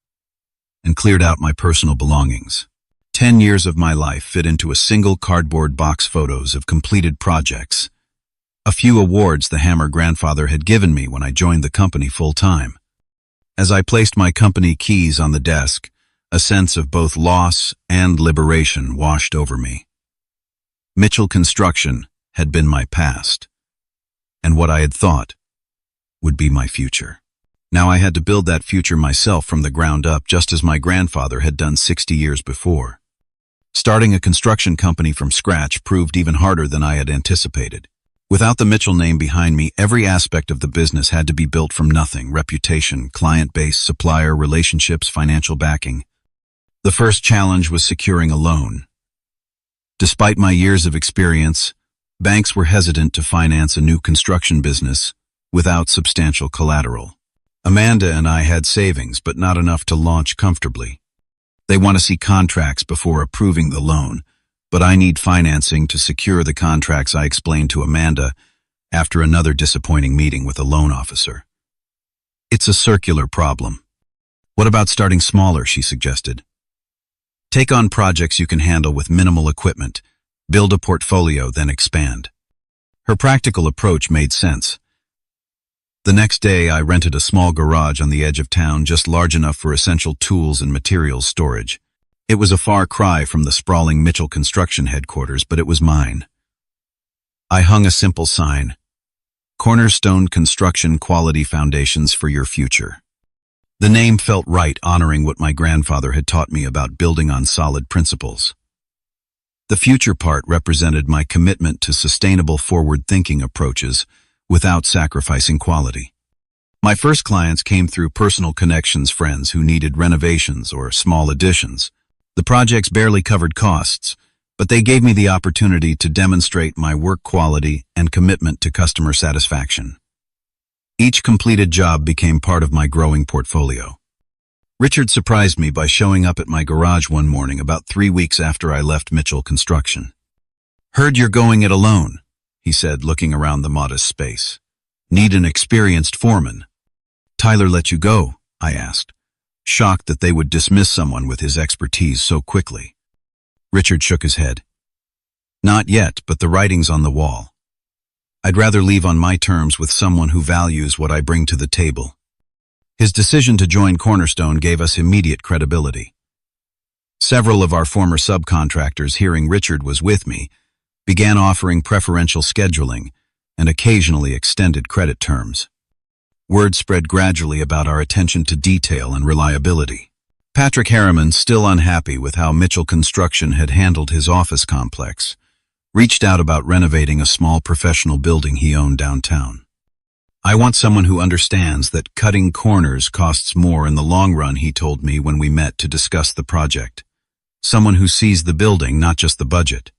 and cleared out my personal belongings. 10 years of my life fit into a single cardboard box, photos of completed projects, a few awards the Hammer grandfather had given me when I joined the company full-time. As I placed my company keys on the desk, a sense of both loss and liberation washed over me. Mitchell Construction had been my past, and what I had thought would be my future. Now I had to build that future myself from the ground up, just as my grandfather had done 60 years before. Starting a construction company from scratch proved even harder than I had anticipated. Without the Mitchell name behind me, every aspect of the business had to be built from nothing: reputation, client base, supplier relationships, financial backing. The first challenge was securing a loan. Despite my years of experience, banks were hesitant to finance a new construction business without substantial collateral. Amanda and I had savings, but not enough to launch comfortably. They want to see contracts before approving the loan, but I need financing to secure the contracts, I explained to Amanda after another disappointing meeting with a loan officer. "It's a circular problem. What about starting smaller?" she suggested. "Take on projects you can handle with minimal equipment, build a portfolio, then expand." Her practical approach made sense. The next day, I rented a small garage on the edge of town, just large enough for essential tools and materials storage. It was a far cry from the sprawling Mitchell Construction headquarters, but it was mine. I hung a simple sign: "Cornerstone Construction, quality foundations for your future." The name felt right, honoring what my grandfather had taught me about building on solid principles. The future part represented my commitment to sustainable, forward-thinking approaches without sacrificing quality. My first clients came through personal connections, friends who needed renovations or small additions. The projects barely covered costs, but they gave me the opportunity to demonstrate my work quality and commitment to customer satisfaction. Each completed job became part of my growing portfolio. Richard surprised me by showing up at my garage one morning about 3 weeks after I left Mitchell Construction. "Heard you're going it alone," he said, looking around the modest space. "Need an experienced foreman." "Tyler let you go?" I asked, shocked that they would dismiss someone with his expertise so quickly. Richard shook his head. "Not yet, but the writing's on the wall. I'd rather leave on my terms with someone who values what I bring to the table." His decision to join Cornerstone gave us immediate credibility. Several of our former subcontractors, hearing Richard was with me, began offering preferential scheduling and occasionally extended credit terms. Word spread gradually about our attention to detail and reliability. Patrick Harriman, still unhappy with how Mitchell Construction had handled his office complex, reached out about renovating a small professional building he owned downtown. "I want someone who understands that cutting corners costs more in the long run," he told me when we met to discuss the project. "Someone who sees the building, not just the budget."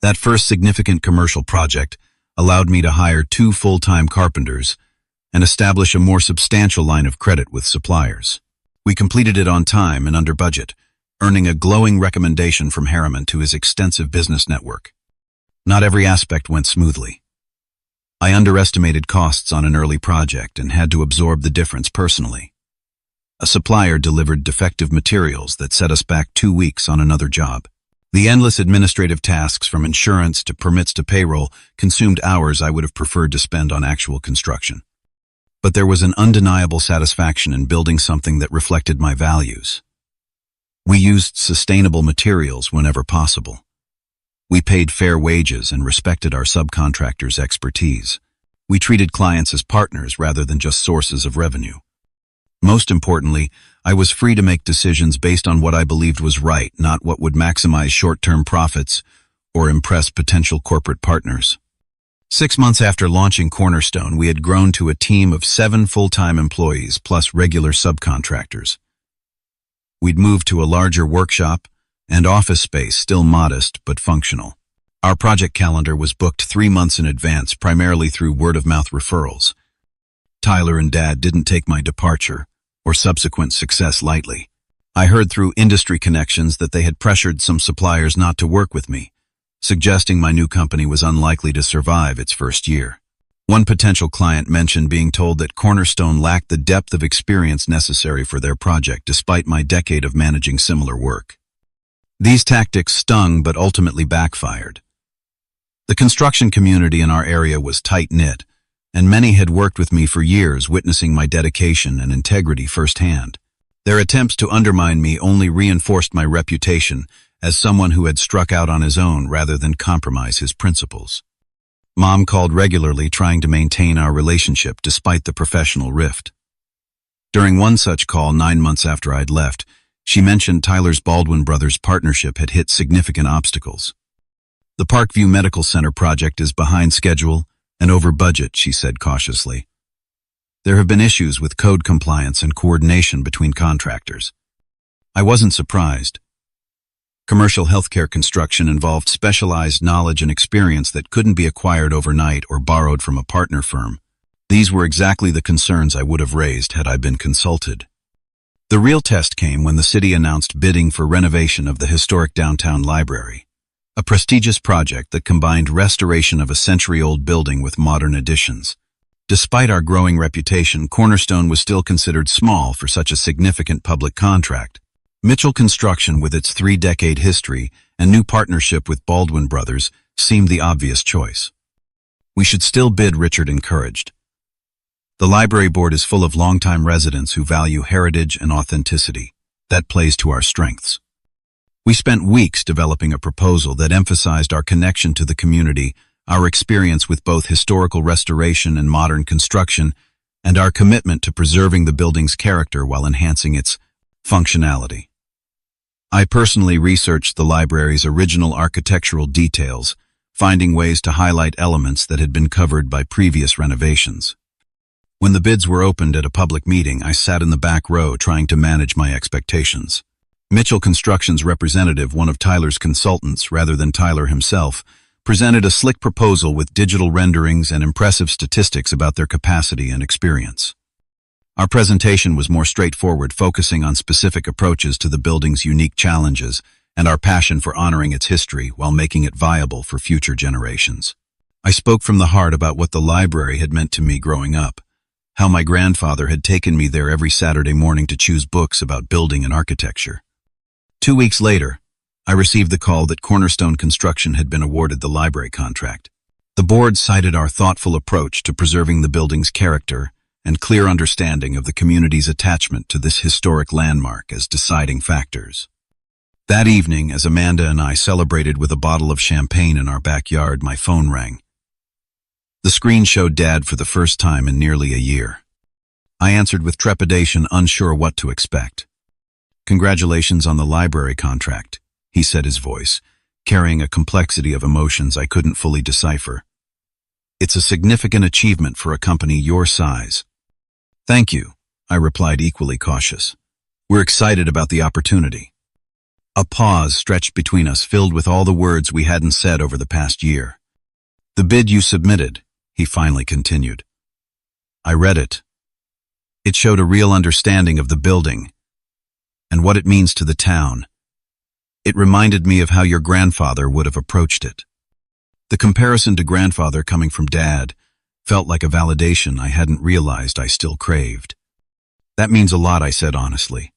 That first significant commercial project allowed me to hire 2 full-time carpenters and establish a more substantial line of credit with suppliers. We completed it on time and under budget, earning a glowing recommendation from Harriman to his extensive business network. Not every aspect went smoothly. I underestimated costs on an early project and had to absorb the difference personally. A supplier delivered defective materials that set us back 2 weeks on another job. The endless administrative tasks, from insurance to permits to payroll, consumed hours I would have preferred to spend on actual construction. But there was an undeniable satisfaction in building something that reflected my values. We used sustainable materials whenever possible. We paid fair wages and respected our subcontractors' expertise. We treated clients as partners rather than just sources of revenue. Most importantly, I was free to make decisions based on what I believed was right, not what would maximize short-term profits or impress potential corporate partners. 6 months after launching Cornerstone, we had grown to a team of 7 full-time employees plus regular subcontractors. We'd moved to a larger workshop and office space, still modest but functional. Our project calendar was booked 3 months in advance, primarily through word-of-mouth referrals. Tyler and Dad didn't take my departure or subsequent success lightly. I heard through industry connections that they had pressured some suppliers not to work with me, suggesting my new company was unlikely to survive its first year. One potential client mentioned being told that Cornerstone lacked the depth of experience necessary for their project, despite my decade of managing similar work. These tactics stung but ultimately backfired. The construction community in our area was tight-knit, and many had worked with me for years, witnessing my dedication and integrity firsthand. Their attempts to undermine me only reinforced my reputation as someone who had struck out on his own rather than compromise his principles. Mom called regularly, trying to maintain our relationship despite the professional rift. During one such call 9 months after I'd left, she mentioned Tyler's Baldwin Brothers partnership had hit significant obstacles. "The Parkview Medical Center project is behind schedule and over budget," she said cautiously. "There have been issues with code compliance and coordination between contractors." I wasn't surprised. Commercial healthcare construction involved specialized knowledge and experience that couldn't be acquired overnight or borrowed from a partner firm. These were exactly the concerns I would have raised had I been consulted. The real test came when the city announced bidding for renovation of the historic downtown library, a prestigious project that combined restoration of a century-old building with modern additions. Despite our growing reputation, Cornerstone was still considered small for such a significant public contract. Mitchell Construction, with its 3-decade history and new partnership with Baldwin Brothers, seemed the obvious choice. "We should still bid," Richard encouraged. "The library board is full of longtime residents who value heritage and authenticity. That plays to our strengths." We spent weeks developing a proposal that emphasized our connection to the community, our experience with both historical restoration and modern construction, and our commitment to preserving the building's character while enhancing its functionality. I personally researched the library's original architectural details, finding ways to highlight elements that had been covered by previous renovations. When the bids were opened at a public meeting, I sat in the back row trying to manage my expectations. Mitchell Construction's representative, one of Tyler's consultants rather than Tyler himself, presented a slick proposal with digital renderings and impressive statistics about their capacity and experience. Our presentation was more straightforward, focusing on specific approaches to the building's unique challenges and our passion for honoring its history while making it viable for future generations. I spoke from the heart about what the library had meant to me growing up, how my grandfather had taken me there every Saturday morning to choose books about building and architecture. 2 weeks later, I received the call that Cornerstone Construction had been awarded the library contract. The board cited our thoughtful approach to preserving the building's character and clear understanding of the community's attachment to this historic landmark as deciding factors. That evening, as Amanda and I celebrated with a bottle of champagne in our backyard, my phone rang. The screen showed Dad for the first time in nearly a year. I answered with trepidation, unsure what to expect. "Congratulations on the library contract," he said, his voice carrying a complexity of emotions I couldn't fully decipher. "It's a significant achievement for a company your size." "Thank you," I replied, equally cautious. "We're excited about the opportunity." A pause stretched between us, filled with all the words we hadn't said over the past year. "The bid you submitted," he finally continued. "I read it. It showed a real understanding of the building and what it means to the town. It reminded me of how your grandfather would have approached it." The comparison to grandfather coming from Dad felt like a validation I hadn't realized I still craved. "That means a lot," I said honestly.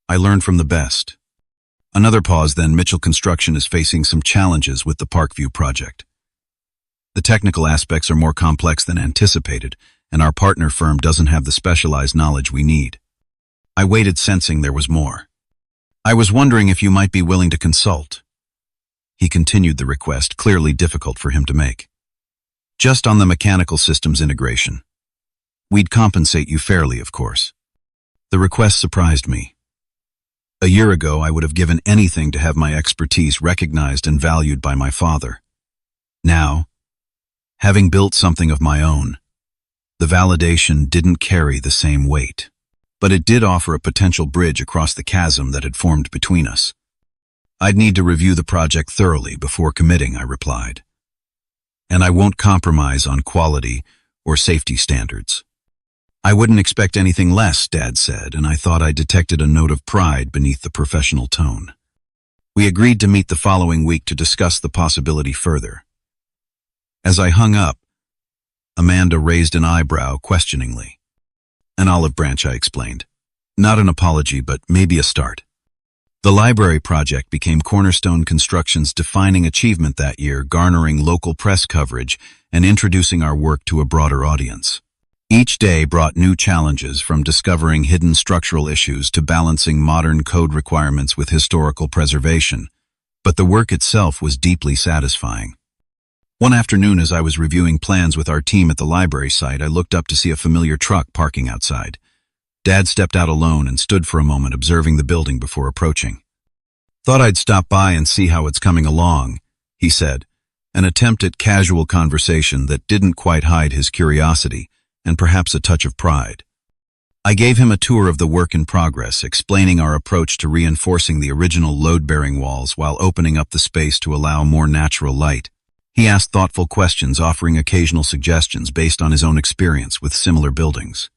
"I learned from the best." Another pause, then. "Mitchell Construction is facing some challenges with the Parkview project. The technical aspects are more complex than anticipated, and our partner firm doesn't have the specialized knowledge we need." I waited, sensing there was more. "I was wondering if you might be willing to consult." He continued the request, clearly difficult for him to make. "Just on the mechanical systems integration. We'd compensate you fairly, of course." The request surprised me. A year ago, I would have given anything to have my expertise recognized and valued by my father. Now, having built something of my own, the validation didn't carry the same weight. But it did offer a potential bridge across the chasm that had formed between us. "I'd need to review the project thoroughly before committing," I replied. "And I won't compromise on quality or safety standards." "I wouldn't expect anything less," Dad said, and I thought I detected a note of pride beneath the professional tone. We agreed to meet the following week to discuss the possibility further. As I hung up, Amanda raised an eyebrow questioningly. "An olive branch," I explained. "Not an apology, but maybe a start." The library project became Cornerstone Construction's defining achievement that year, garnering local press coverage and introducing our work to a broader audience. Each day brought new challenges, from discovering hidden structural issues to balancing modern code requirements with historical preservation. But the work itself was deeply satisfying. One afternoon, as I was reviewing plans with our team at the library site, I looked up to see a familiar truck parking outside. Dad stepped out alone and stood for a moment observing the building before approaching. "Thought I'd stop by and see how it's coming along," he said, an attempt at casual conversation that didn't quite hide his curiosity and perhaps a touch of pride. I gave him a tour of the work in progress, explaining our approach to reinforcing the original load-bearing walls while opening up the space to allow more natural light. He asked thoughtful questions, offering occasional suggestions based on his own experience with similar buildings.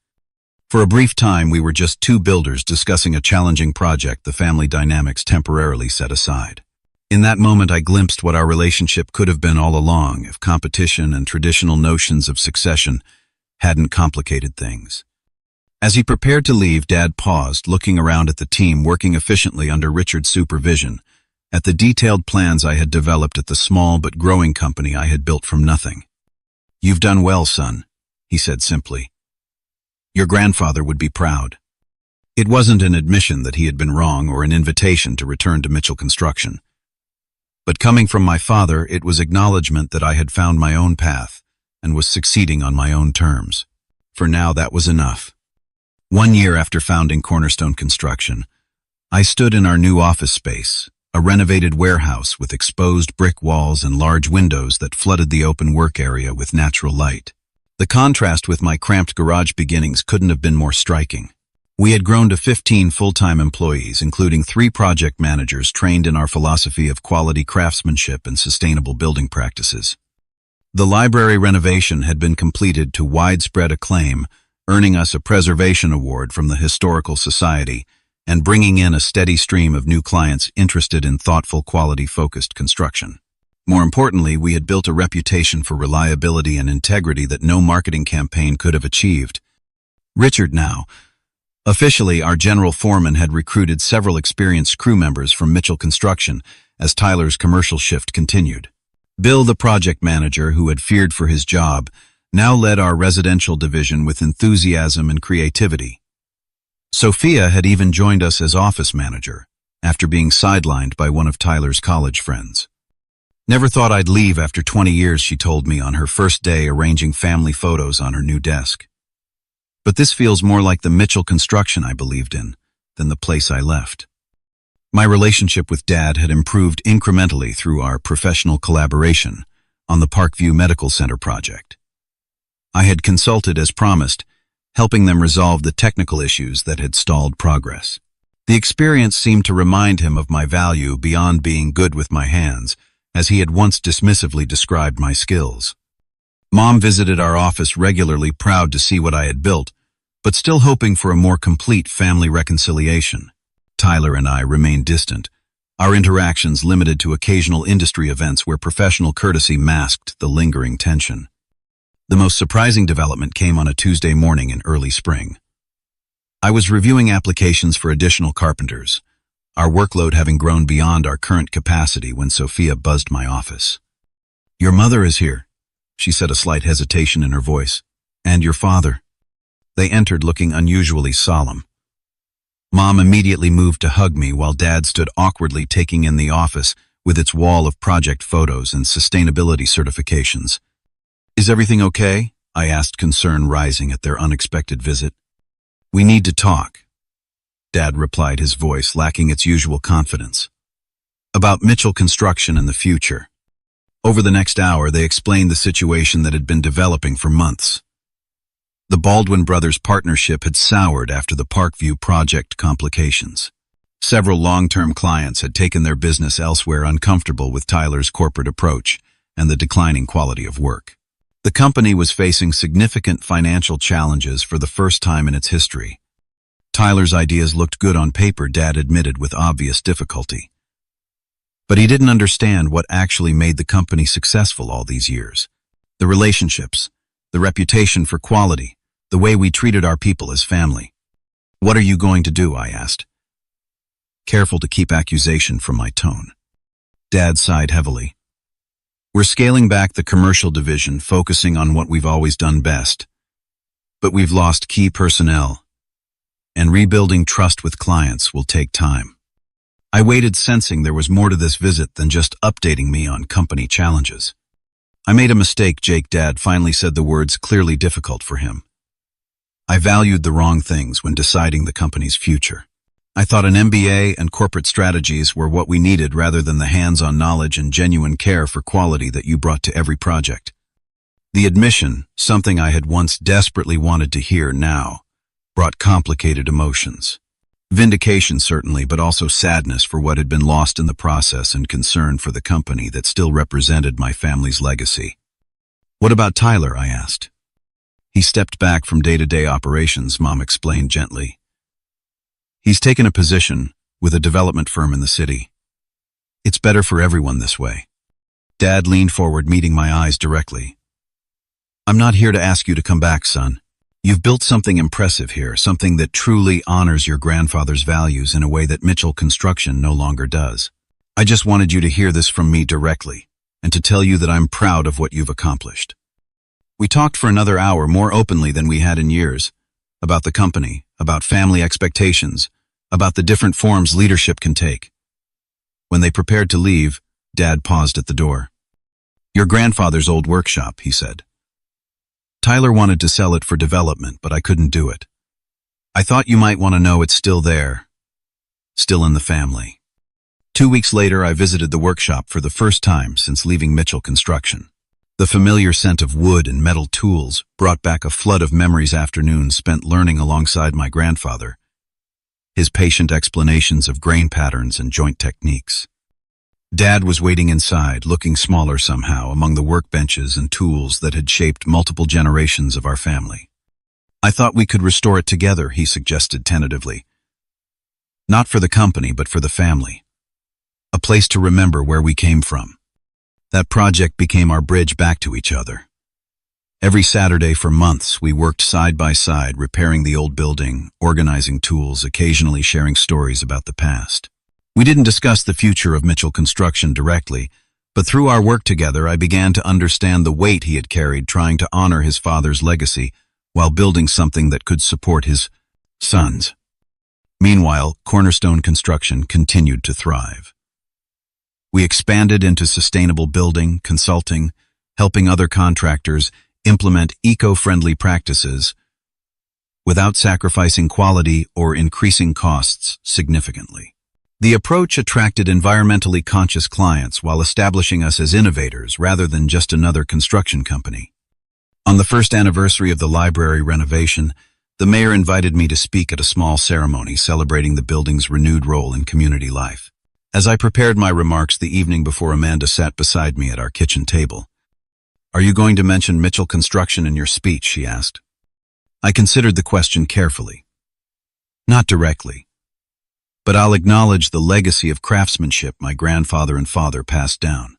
For a brief time, we were just two builders discussing a challenging project the family dynamics temporarily set aside. In that moment, I glimpsed what our relationship could have been all along if competition and traditional notions of succession hadn't complicated things. As he prepared to leave, Dad paused, looking around at the team working efficiently under Richard's supervision, at the detailed plans I had developed at the small but growing company I had built from nothing. "You've done well, son," he said simply. "Your grandfather would be proud." It wasn't an admission that he had been wrong or an invitation to return to Mitchell Construction. But coming from my father, it was acknowledgement that I had found my own path and was succeeding on my own terms. For now, that was enough. 1 year after founding Cornerstone Construction, I stood in our new office space, a renovated warehouse with exposed brick walls and large windows that flooded the open work area with natural light. The contrast with my cramped garage beginnings couldn't have been more striking. We had grown to 15 full-time employees, including 3 project managers trained in our philosophy of quality craftsmanship and sustainable building practices. The library renovation had been completed to widespread acclaim, earning us a preservation award from the Historical Society and bringing in a steady stream of new clients interested in thoughtful, quality-focused construction. More importantly, we had built a reputation for reliability and integrity that no marketing campaign could have achieved. Richard now. Officially, our general foreman had recruited several experienced crew members from Mitchell Construction as Tyler's commercial shift continued. Bill, the project manager who had feared for his job, now led our residential division with enthusiasm and creativity. Sophia had even joined us as office manager, after being sidelined by one of Tyler's college friends. "Never thought I'd leave after 20 years, she told me on her first day arranging family photos on her new desk. But this feels more like the Mitchell Construction I believed in than the place I left." My relationship with Dad had improved incrementally through our professional collaboration on the Parkview Medical Center project. I had consulted as promised, helping them resolve the technical issues that had stalled progress. The experience seemed to remind him of my value beyond being good with my hands, as he had once dismissively described my skills. Mom visited our office regularly, proud to see what I had built, but still hoping for a more complete family reconciliation. Tyler and I remained distant, our interactions limited to occasional industry events where professional courtesy masked the lingering tension. The most surprising development came on a Tuesday morning in early spring. I was reviewing applications for additional carpenters, our workload having grown beyond our current capacity when Sophia buzzed my office. "Your mother is here," she said, a slight hesitation in her voice. "And your father." They entered looking unusually solemn. Mom immediately moved to hug me while Dad stood awkwardly taking in the office with its wall of project photos and sustainability certifications. "Is everything okay?" I asked, concern rising at their unexpected visit. "We need to talk," Dad replied, his voice lacking its usual confidence. "About Mitchell Construction and the future." Over the next hour, they explained the situation that had been developing for months. The Baldwin brothers' partnership had soured after the Parkview project complications. Several long-term clients had taken their business elsewhere, uncomfortable with Tyler's corporate approach and the declining quality of work. The company was facing significant financial challenges for the first time in its history. Tyler's ideas looked good on paper, Dad admitted with obvious difficulty. But he didn't understand what actually made the company successful all these years. The relationships, the reputation for quality, the way we treated our people as family. "What are you going to do?" I asked, careful to keep accusation from my tone. Dad sighed heavily. "We're scaling back the commercial division, focusing on what we've always done best. But we've lost key personnel, and rebuilding trust with clients will take time." I waited, sensing there was more to this visit than just updating me on company challenges. "I made a mistake, Jake," Dad finally said, the words clearly difficult for him. "I valued the wrong things when deciding the company's future. I thought an MBA and corporate strategies were what we needed rather than the hands-on knowledge and genuine care for quality that you brought to every project." The admission, something I had once desperately wanted to hear now, brought complicated emotions. Vindication certainly, but also sadness for what had been lost in the process and concern for the company that still represented my family's legacy. "What about Tyler?" I asked. "He stepped back from day-to-day operations," Mom explained gently. "He's taken a position with a development firm in the city. It's better for everyone this way." Dad leaned forward, meeting my eyes directly. "I'm not here to ask you to come back, son. You've built something impressive here, something that truly honors your grandfather's values in a way that Mitchell Construction no longer does. I just wanted you to hear this from me directly, and to tell you that I'm proud of what you've accomplished." We talked for another hour, more openly than we had in years, about the company, about family expectations, about the different forms leadership can take. When they prepared to leave, Dad paused at the door. "Your grandfather's old workshop," he said. "Tyler wanted to sell it for development, but I couldn't do it. I thought you might want to know it's still there, still in the family." 2 weeks later, I visited the workshop for the first time since leaving Mitchell Construction. The familiar scent of wood and metal tools brought back a flood of memories, afternoons spent learning alongside my grandfather his patient explanations of grain patterns and joint techniques. Dad was waiting inside, looking smaller somehow, among the workbenches and tools that had shaped multiple generations of our family. "I thought we could restore it together," he suggested tentatively. "Not for the company, but for the family. A place to remember where we came from." That project became our bridge back to each other. Every Saturday for months, we worked side by side, repairing the old building, organizing tools, occasionally sharing stories about the past. We didn't discuss the future of Mitchell Construction directly, but through our work together, I began to understand the weight he had carried trying to honor his father's legacy while building something that could support his sons. Meanwhile, Cornerstone Construction continued to thrive. We expanded into sustainable building, consulting, helping other contractors implement eco-friendly practices without sacrificing quality or increasing costs significantly. The approach attracted environmentally conscious clients while establishing us as innovators rather than just another construction company. On the first anniversary of the library renovation, the mayor invited me to speak at a small ceremony celebrating the building's renewed role in community life. As I prepared my remarks the evening before, Amanda sat beside me at our kitchen table. "Are you going to mention Mitchell Construction in your speech?" she asked. I considered the question carefully. "Not directly, but I'll acknowledge the legacy of craftsmanship my grandfather and father passed down.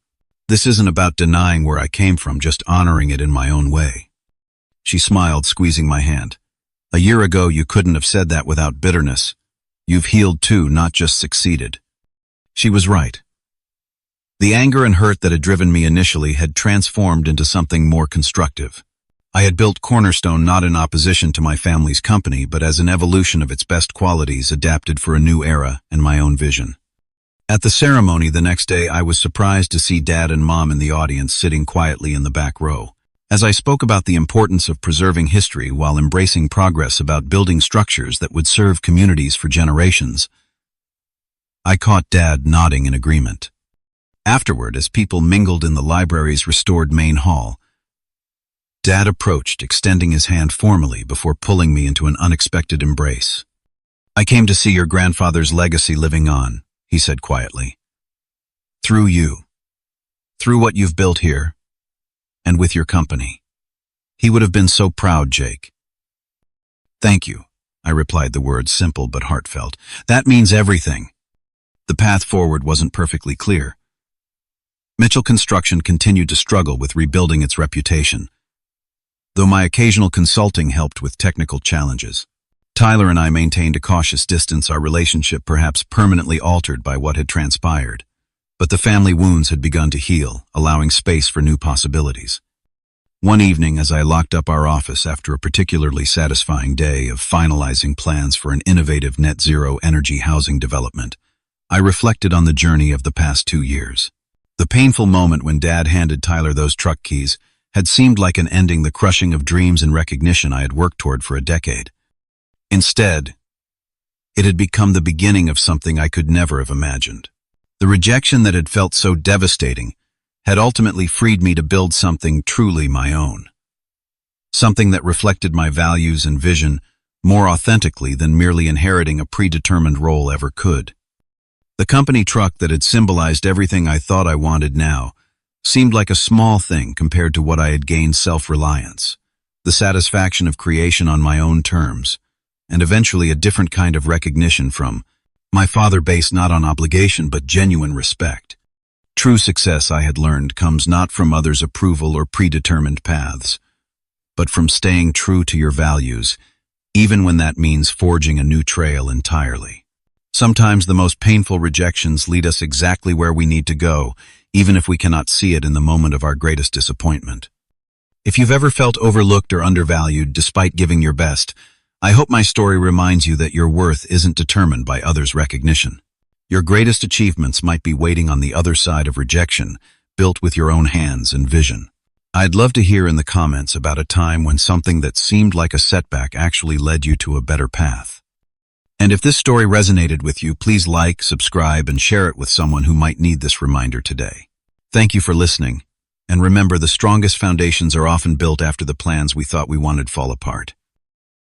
This isn't about denying where I came from, just honoring it in my own way." She smiled, squeezing my hand. "A year ago, you couldn't have said that without bitterness. You've healed too, not just succeeded." She was right. The anger and hurt that had driven me initially had transformed into something more constructive. I had built Cornerstone not in opposition to my family's company, but as an evolution of its best qualities adapted for a new era and my own vision. At the ceremony the next day, I was surprised to see Dad and Mom in the audience sitting quietly in the back row. As I spoke about the importance of preserving history while embracing progress about building structures that would serve communities for generations, I caught Dad nodding in agreement. Afterward, as people mingled in the library's restored main hall, Dad approached, extending his hand formally before pulling me into an unexpected embrace. "I came to see your grandfather's legacy living on," he said quietly. "Through you. Through what you've built here, and with your company. He would have been so proud, Jake." "Thank you," I replied, the words simple but heartfelt. "That means everything." The path forward wasn't perfectly clear. Mitchell Construction continued to struggle with rebuilding its reputation, though my occasional consulting helped with technical challenges. Tyler and I maintained a cautious distance, our relationship perhaps permanently altered by what had transpired. But the family wounds had begun to heal, allowing space for new possibilities. One evening, as I locked up our office after a particularly satisfying day of finalizing plans for an innovative net-zero energy housing development, I reflected on the journey of the past 2 years. The painful moment when Dad handed Tyler those truck keys had seemed like an ending, the crushing of dreams and recognition I had worked toward for a decade. Instead, it had become the beginning of something I could never have imagined. The rejection that had felt so devastating had ultimately freed me to build something truly my own. Something that reflected my values and vision more authentically than merely inheriting a predetermined role ever could. The company truck that had symbolized everything I thought I wanted now seemed like a small thing compared to what I had gained: self-reliance, the satisfaction of creation on my own terms, and eventually a different kind of recognition from my father, based not on obligation but genuine respect. True success, I had learned, comes not from others' approval or predetermined paths, but from staying true to your values, even when that means forging a new trail entirely. Sometimes the most painful rejections lead us exactly where we need to go, even if we cannot see it in the moment of our greatest disappointment. If you've ever felt overlooked or undervalued despite giving your best, I hope my story reminds you that your worth isn't determined by others' recognition. Your greatest achievements might be waiting on the other side of rejection, built with your own hands and vision. I'd love to hear in the comments about a time when something that seemed like a setback actually led you to a better path. And if this story resonated with you, please like, subscribe, and share it with someone who might need this reminder today. Thank you for listening, and remember, the strongest foundations are often built after the plans we thought we wanted fall apart.